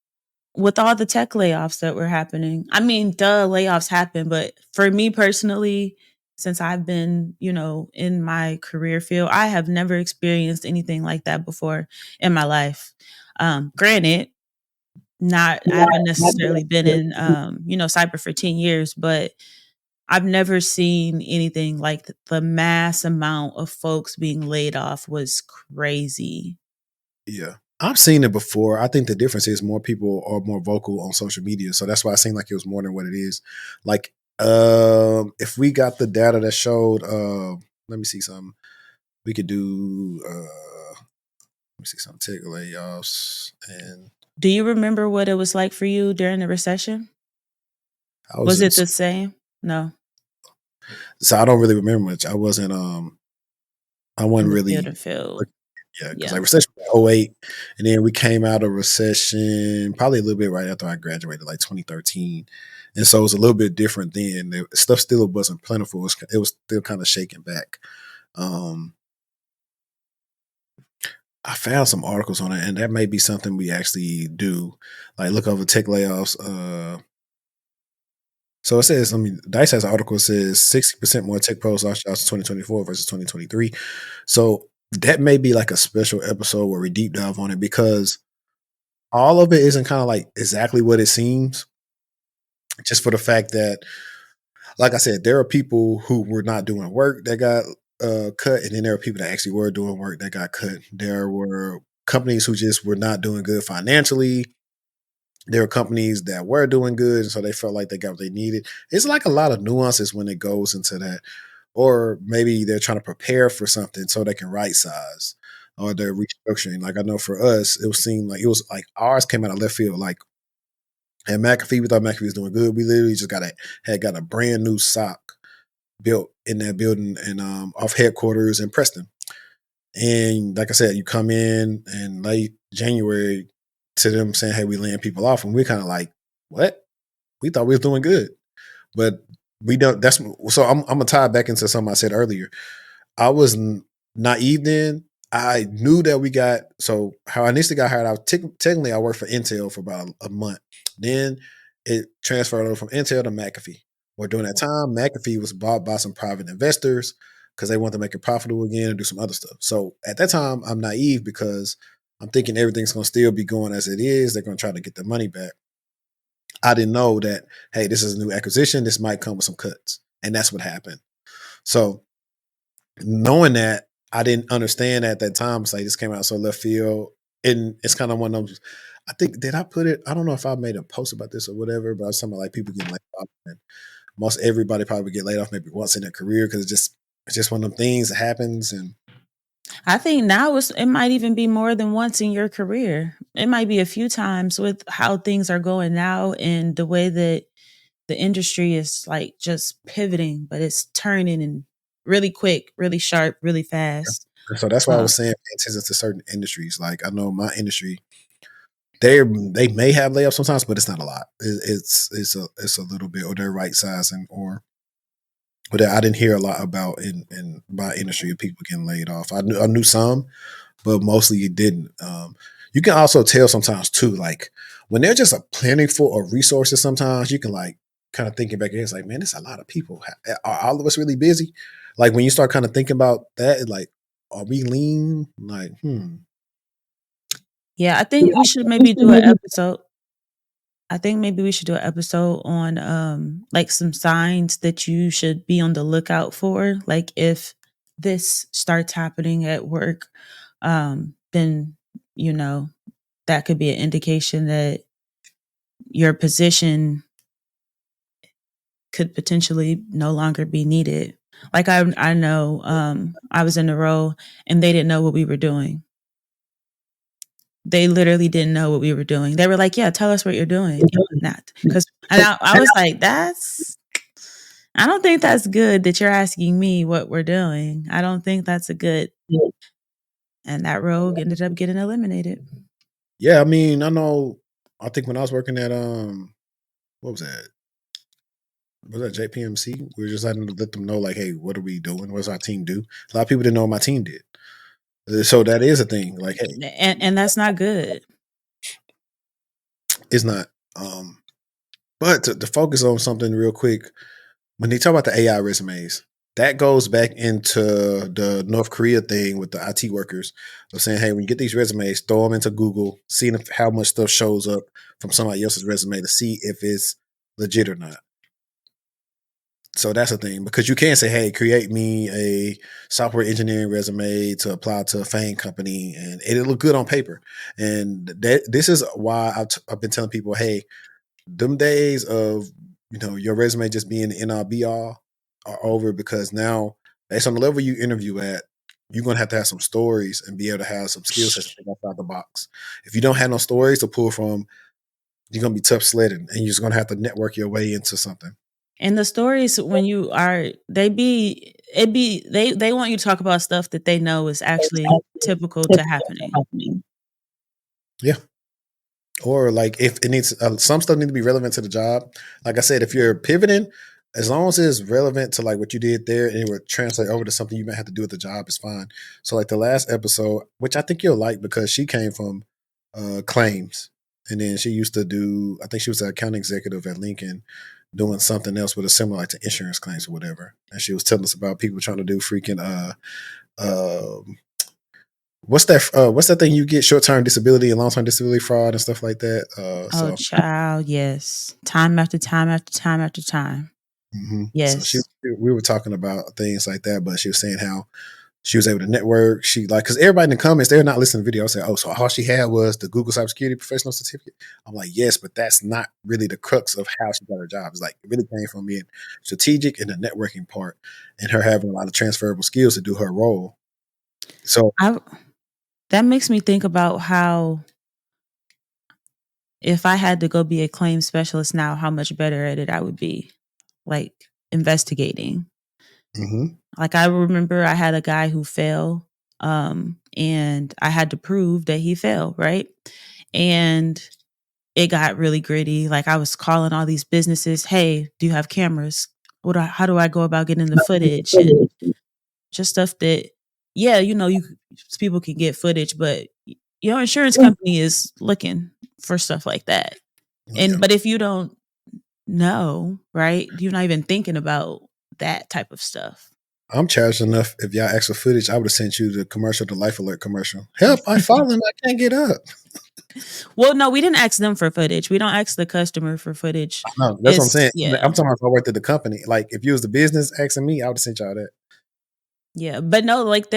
with all the tech layoffs that were happening. I mean, duh, layoffs happen, but for me personally, since I've been, in my career field, I have never experienced anything like that before in my life. Granted, I haven't necessarily been in, cyber for 10 years, but I've never seen anything like the mass amount of folks being laid off was crazy. Yeah. I've seen it before. I think the difference is more people are more vocal on social media. So that's why it seemed like it was more than what it is. Like, if we got the data that showed, let me see something. We could do, let me see some tech layoffs. And Do you remember what it was like for you during the recession? I was Was in, it the same? No, so I don't really remember much. I in wasn't the field really, and field. yeah, because Yeah. like recession was like '08, and then we came out of recession probably a little bit right after I graduated, like 2013. And so it was a little bit different then. Stuff still wasn't plentiful. It was still kind of shaking back. Um, I found some articles on it, and that may be something we actually do. Like look over tech layoffs. So it says, Dice has an article that says 60% more tech pros lost jobs in 2024 versus 2023. So that may be like a special episode where we deep dive on it because all of it isn't kind of like exactly what it seems. Just for the fact that, like I said, there are people who were not doing work that got cut, and then there are people that actually were doing work that got cut. There were companies who just were not doing good financially. there were companies that were doing good, so they felt like they got what they needed. It's like a lot of nuances when it goes into that. Or maybe they're trying to prepare for something so they can right size, or they're restructuring. Like I know for us, it was like ours came out of left field. Like at McAfee, we thought McAfee was doing good. We literally just had got a brand new SOC built in that building and off headquarters in Preston. And like I said, you come in late January to them saying, "Hey, we laying people off," and we're kind of like, "What? We thought we was doing good," but we don't. That's so. I'm gonna tie it back into something I said earlier. I was naive then. I knew that we got so how I initially got hired. Technically I worked for Intel for about a month. Then it transferred over from Intel to McAfee. Well, during that time, McAfee was bought by some private investors because they wanted to make it profitable again and do some other stuff. So at that time, I'm naive because I'm thinking everything's going to still be going as it is. They're going to try to get the money back. I didn't know that, hey, this is a new acquisition. This might come with some cuts. And that's what happened. So knowing that, I didn't understand at that time. It's like this came out so left field. And it's kind of one of those. I think, did I put it? I don't know if I made a post about this or whatever, but I was talking about like people getting laid off. And most everybody probably get laid off maybe once in their career because it's just one of them things that happens. And I think now it might even be more than once in your career. It might be a few times with how things are going now and the way that the industry is like just pivoting, but it's turning and really quick, really sharp, really fast. so that's why I was saying pay attention to certain industries. Like I know my industry, they may have layoffs sometimes, but it's not a lot. It's a little bit, or they're right sizing, or but I didn't hear a lot about in my industry of people getting laid off. I knew some, but mostly it didn't. You can also tell sometimes too, like when they're just a plentiful of resources. Sometimes you can like kind of thinking back, it's like, man, it's a lot of people. Are all of us really busy? Like when you start kind of thinking about that, it's like, are we lean? Like, Yeah, I think we should maybe do an episode. I think maybe we should do an episode on like some signs that you should be on the lookout for. Like if this starts happening at work, then you know that could be an indication that your position could potentially no longer be needed. Like I know I was in a role and they didn't know what we were doing. They literally didn't know what we were doing. They were like, "Yeah, tell us what you're doing." Not because I was like, I don't think that's good that you're asking me what we're doing. I don't think that's a good. And that rogue ended up getting eliminated. yeah. I mean, I know. I think when I was working at what was that? Was that JPMC? We were just having to let them know, like, hey, what are we doing? What's our team do? A lot of people didn't know what my team did. So that is a thing. Like, hey, And that's not good. it's not. But to focus on something real quick, when they talk about the AI resumes, that goes back into the North Korea thing with the IT workers of saying, hey, when you get these resumes, throw them into Google, seeing how much stuff shows up from somebody else's resume to see if it's legit or not. So that's the thing, because you can't say, hey, create me a software engineering resume to apply to a FANG company and it'll look good on paper. And this is why I've been telling people, hey, them days of, your resume just being the NRB all are over, because now based on the level you interview at, you're going to have some stories and be able to have some skill sets to think outside the box. If you don't have no stories to pull from, you're going to be tough sledding and you're just going to have to network your way into something. And the stories when you are they want you to talk about stuff that they know is actually typical to happening. Yeah. Or like if it needs some stuff need to be relevant to the job. Like I said, if you're pivoting, as long as it's relevant to like what you did there and it would translate over to something you might have to do at the job, is fine. So like the last episode, which I think you'll like because she came from claims, and then she used to do, I think she was an account executive at Lincoln doing something else with a similar like to insurance claims or whatever. And she was telling us about people trying to do freaking what's that thing you get, short-term disability and long-term disability fraud and stuff like that. Oh, child, yes. Time after time after time after time. Mm-hmm. Yes. So we were talking about things like that, but she was saying how She was able to network. She like, because everybody in the comments, they're not listening to the video. I say, oh, so all she had was the Google Cybersecurity Professional Certificate. I'm like, yes, but that's not really the crux of how she got her job. It's like, it really came from being strategic in the networking part and her having a lot of transferable skills to do her role. So, that makes me think about how if I had to go be a claim specialist now, how much better at it I would be, like investigating. mhm. Like I remember I had a guy who fell, and I had to prove that he fell, right? And it got really gritty. Like I was calling all these businesses, "Hey, do you have cameras? How do I go about getting the footage?" And just stuff that, yeah, people can get footage, but your insurance company is looking for stuff like that. Oh, yeah. But if you don't know, right, you're not even thinking about that type of stuff. I'm charged enough. If y'all asked for footage, I would have sent you the commercial, the Life Alert commercial. Help, I fallen, I can't get up. Well, no, we didn't ask them for footage. We don't ask the customer for footage. No, that's what I'm It's saying. yeah. I'm talking about if I worked at the company. Like, if you was the business asking me, I would have sent y'all that. Yeah, but no, like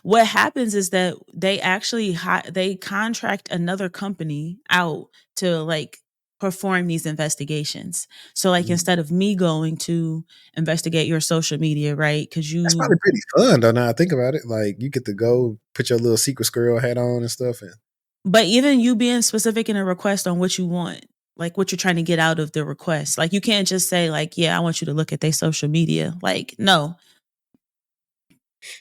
what happens is that they actually they contract another company out to like perform these investigations. So like Mhm. instead of me going to investigate your social media, right? Cuz That's you probably pretty fun, though. Now I think about it, like you get to go put your little secret squirrel hat on and stuff, and but even you being specific in a request on what you want, like what you're trying to get out of the request. Like you can't just say like, "Yeah, I want you to look at their social media." Like, no,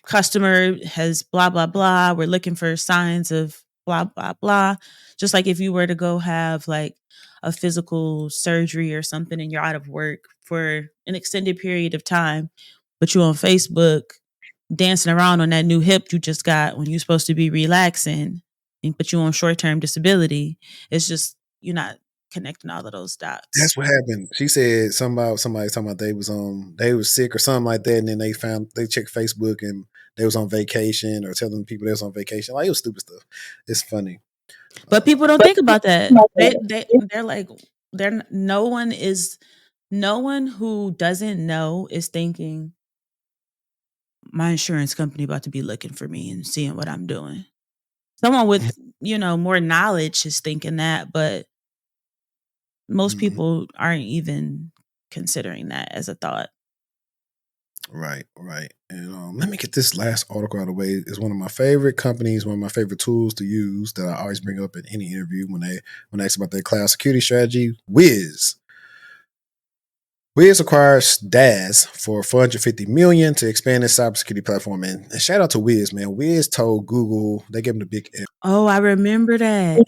customer has blah blah blah, we're looking for signs of blah blah blah. Just like if you were to go have like a physical surgery or something and you're out of work for an extended period of time, but you on Facebook dancing around on that new hip you just got when you're supposed to be relaxing, but you on short-term disability. It's just you're not connecting all of those dots. that's what happened. She said something about somebody talking about they was sick or something like that, and then they checked Facebook and they was on vacation or telling people they was on vacation. Like, it was stupid stuff. It's funny. But people don't But think about that. They're like no one who doesn't know is thinking my insurance company about to be looking for me and seeing what I'm doing. Someone with, more knowledge is thinking that, but most Mhm. people aren't even considering that as a thought. Right, right. And let me get this last article out of the way. It's one of my favorite companies, one of my favorite tools to use that I always bring up in any interview when I ask about their cloud security strategy. Wiz. Wiz acquires Dazz for $450 million to expand its cybersecurity platform. And shout out to Wiz, man. Wiz told Google, they gave him the big F. Oh, I remember that.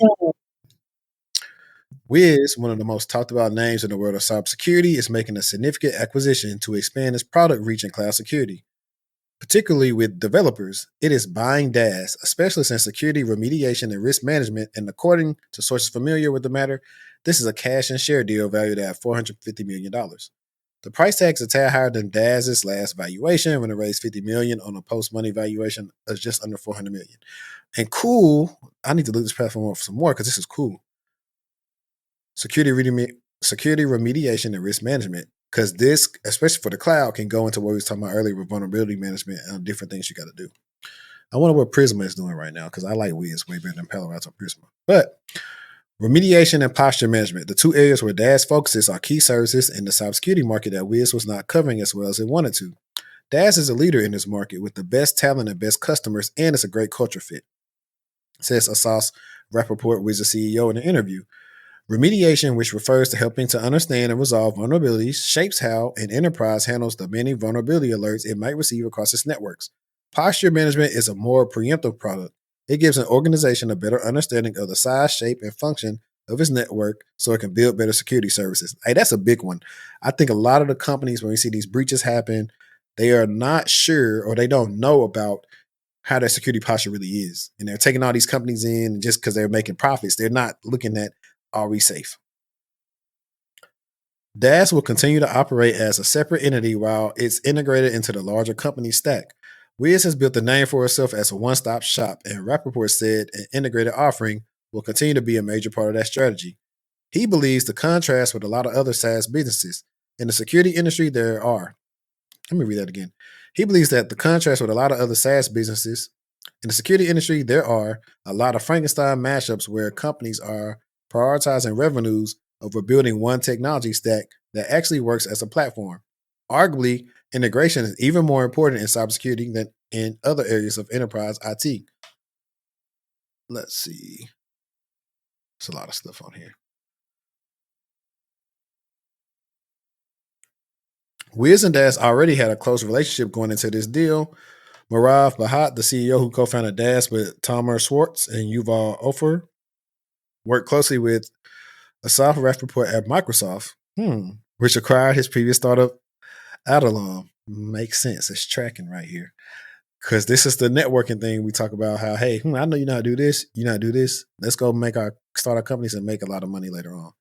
Wiz, one of the most talked about names in the world of cybersecurity, is making a significant acquisition to expand its product reach in cloud security. Particularly with developers, it is buying Dazz, a specialist in security remediation and risk management, and according to sources familiar with the matter, this is a cash and share deal valued at $450 million. The price tag is a tad higher than Dazz's last valuation when it raised $50 million on a post-money valuation of just under $400 million. And cool, I need to look this platform up for some more because this is cool. Security remediation and risk management, because this, especially for the cloud, can go into what we was talking about earlier with vulnerability management and different things you got to do. I wonder what Prisma is doing right now because I like Wiz way better than Palo Alto Prisma. But remediation and posture management, the two areas where Dazz focuses, are key services in the cybersecurity market that Wiz was not covering as well as it wanted to. Dazz is a leader in this market with the best talent and best customers, and it's a great culture fit, says Asas Rappaport, Wiz's CEO, in an interview. Remediation, which refers to helping to understand and resolve vulnerabilities, shapes how an enterprise handles the many vulnerability alerts it might receive across its networks. Posture management is a more preemptive product. It gives an organization a better understanding of the size, shape, and function of its network so it can build better security services. Hey, that's a big one. I think a lot of the companies, when we see these breaches happen, they are not sure or they don't know about how their security posture really is. And they're taking all these companies in just because they're making profits. They're not looking at, are we safe? Dazz will continue to operate as a separate entity while it's integrated into the larger company stack. Wiz has built a name for itself as a one-stop shop, and Rappaport said an integrated offering will continue to be a major part of that strategy. He believes the contrast with a lot of other SaaS businesses. In the security industry, there are. Let me read that again. He believes that the contrast with a lot of other SaaS businesses in the security industry, there are a lot of Frankenstein mashups where companies are prioritizing revenues over building one technology stack that actually works as a platform. Arguably, integration is even more important in cybersecurity than in other areas of enterprise IT. Let's see. There's a lot of stuff on here. Wiz and Dazz already had a close relationship going into this deal. Marav Bahat, the CEO who co-founded Dazz with Tomer Schwartz and Yuval Ofer, worked closely with Asaf Rappaport at Microsoft, which acquired his previous startup, Adalon. Makes sense. It's tracking right here. Because this is the networking thing we talk about how, hey, I know you know how to do this. You know how to do this. Let's go start our companies and make a lot of money later on.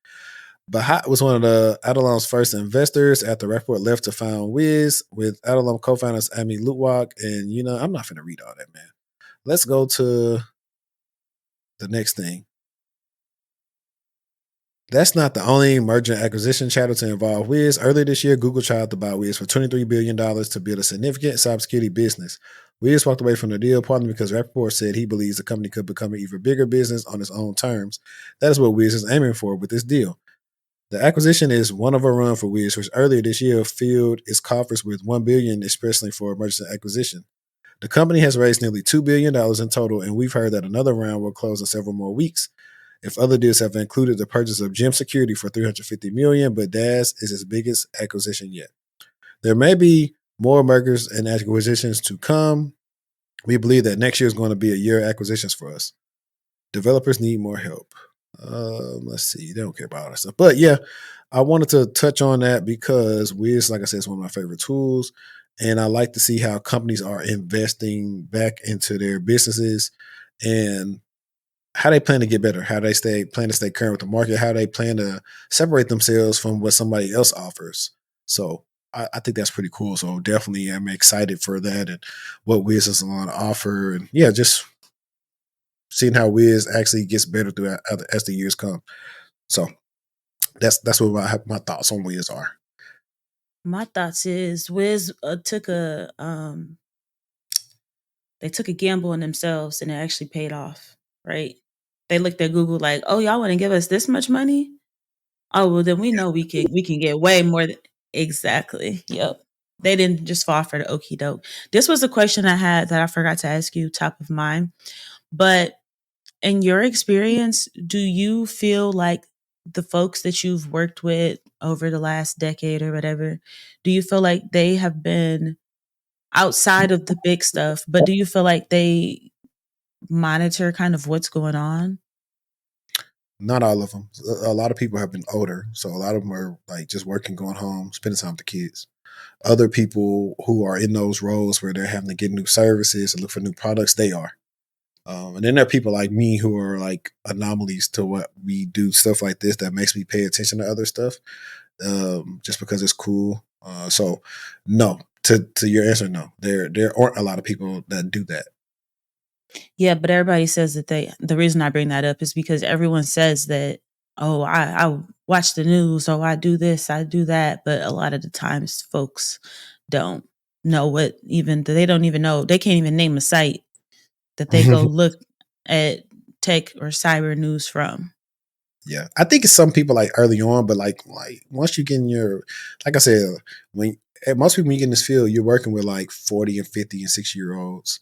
Bahat was one of the Adalon's first investors after Rappaport left to found Wiz with Adalon co-founders Amy Lutwak. And, I'm not going to read all that, man. Let's go to the next thing. That's not the only merger and acquisition chatter to involve Wiz. Earlier this year, Google tried to buy Wiz for $23 billion to build a significant cybersecurity business. Wiz walked away from the deal partly because Rappaport said he believes the company could become an even bigger business on its own terms. That is what Wiz is aiming for with this deal. The acquisition is one of a run for Wiz, which earlier this year filled its coffers with $1 billion expressly for merger and acquisition. The company has raised nearly $2 billion in total, and we've heard that another round will close in several more weeks. If other deals have included the purchase of Gem Security for $350 million, but Dazz is its biggest acquisition yet. There may be more mergers and acquisitions to come. We believe that next year is going to be a year of acquisitions for us. Developers need more help. Let's see. They don't care about all that stuff. But yeah, I wanted to touch on that because Wiz, like I said, is one of my favorite tools. And I like to see how companies are investing back into their businesses and how they plan to get better, how they plan to stay current with the market, how they plan to separate themselves from what somebody else offers. So I think that's pretty cool. So definitely I'm excited for that and what Wiz is on offer. And yeah, just seeing how Wiz actually gets better throughout as the years come. So that's what my thoughts on Wiz are. My thoughts is Wiz they took a gamble on themselves and it actually paid off, right? They looked at Google like, "Oh, y'all want to give us this much money? Oh, well then we know we can get way more than exactly." Yep. They didn't just fall for the okie doke. This was a question I had that I forgot to ask you, top of mind. But in your experience, do you feel like the folks that you've worked with over the last decade or whatever, do you feel like they have been outside of the big stuff, but do you feel like they monitor kind of what's going on? Not all of them. A lot of people have been older, so a lot of them are like just working, going home, spending time with the kids. Other people who are in those roles where they're having to get new services and look for new products, they are. And then there are people like me who are like anomalies to what we do, stuff like this that makes me pay attention to other stuff, just because it's cool. So, no, to your answer, no, there aren't a lot of people that do that. Yeah, but everybody says that the reason I bring that up is because everyone says that, oh, I watch the news, oh, I do this, I do that. But a lot of the times folks don't know they don't even know, they can't even name a site that they go look at tech or cyber news from. Yeah, I think it's some people like early on, but like once you get in your, like I said, most people when you get in this field, you're working with like 40 and 50 and 60-year-olds.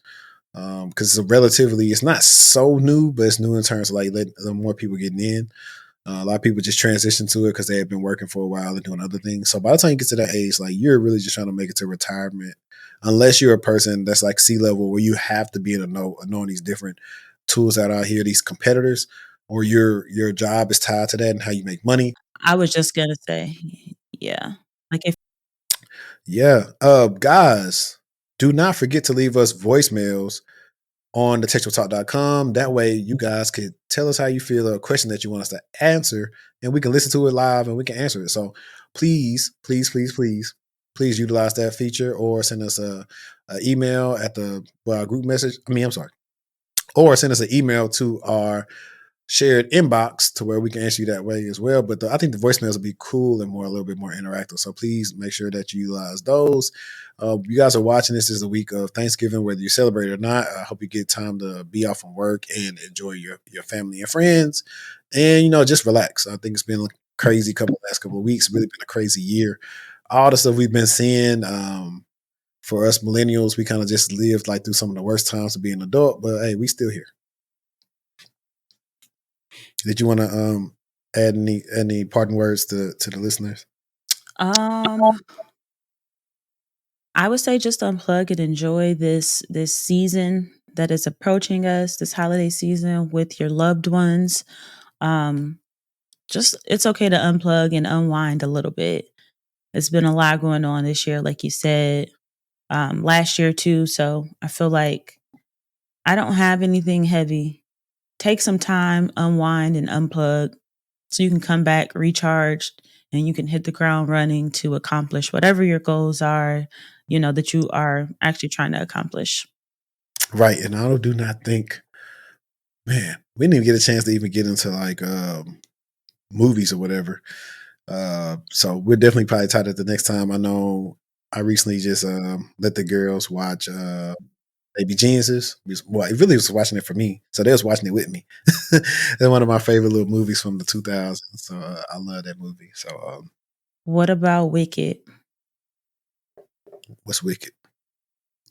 Because it's not so new, but it's new in terms of like letting more people getting in. A lot of people just transition to it because they have been working for a while and doing other things. So by the time you get to that age, like you're really just trying to make it to retirement, unless you're a person that's like C-level where you have to be in a know knowing these different tools that are out here, these competitors, or your job is tied to that and how you make money. I was just gonna say, yeah. Like if Yeah. Guys, do not forget to leave us voicemails on the TechTual That way you guys could tell us how you feel or a question that you want us to answer, and we can listen to it live and we can answer it. So please, please, please, please, please utilize that feature or send us a email at the group message. I'm sorry. Or send us an email to our shared inbox to where we can answer you that way as well. But I think the voicemails will be cool and a little bit more interactive. So please make sure that you utilize those. You guys are watching this is the week of Thanksgiving, whether you celebrate or not. I hope you get time to be off from work and enjoy your family and friends, and just relax. I think it's been a crazy last couple of weeks. Really been a crazy year. All the stuff we've been seeing. For us millennials, we kind of just lived like through some of the worst times to be an adult, but hey, we still here. Did you want to add any parting words to the listeners? I would say just unplug and enjoy this season that is approaching us, this holiday season with your loved ones. Just it's okay to unplug and unwind a little bit. It's been a lot going on this year, like you said, last year too. So I feel like I don't have anything heavy. Take some time, unwind and unplug so you can come back recharged and you can hit the ground running to accomplish whatever your goals are, that you are actually trying to accomplish. Right. And I do not think, man, we didn't even get a chance to even get into like movies or whatever. So we're definitely probably tied at the next time. I know I recently just let the girls watch Baby Geniuses. Well, it really was watching it for me. So they was watching it with me. It's one of my favorite little movies from the 2000s. So I love that movie. So What about Wicked? what's Wicked?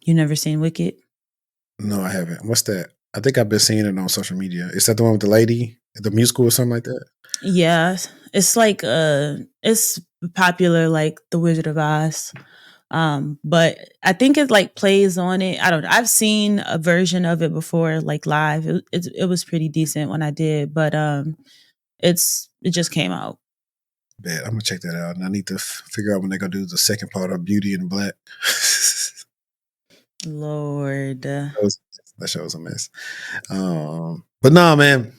You never seen Wicked? No, I haven't. What's that? I think I've been seeing it on social media. Is that the one with the lady, the musical or something like that? Yeah, it's like it's popular like The Wizard of Oz. But I think it like plays on it. I don't know. I've seen a version of it before, like live. It was pretty decent when I did, but it just came out. Bet I'm gonna check that out, and I need to figure out when they're gonna do the second part of Beauty and Black. Lord, that show's a mess. But no, man.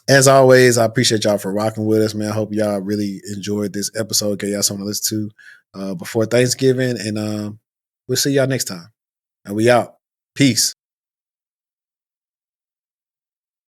As always, I appreciate y'all for rocking with us, man. I hope y'all really enjoyed this episode. Get y'all something to listen to before Thanksgiving, and we'll see y'all next time. And we out. Peace.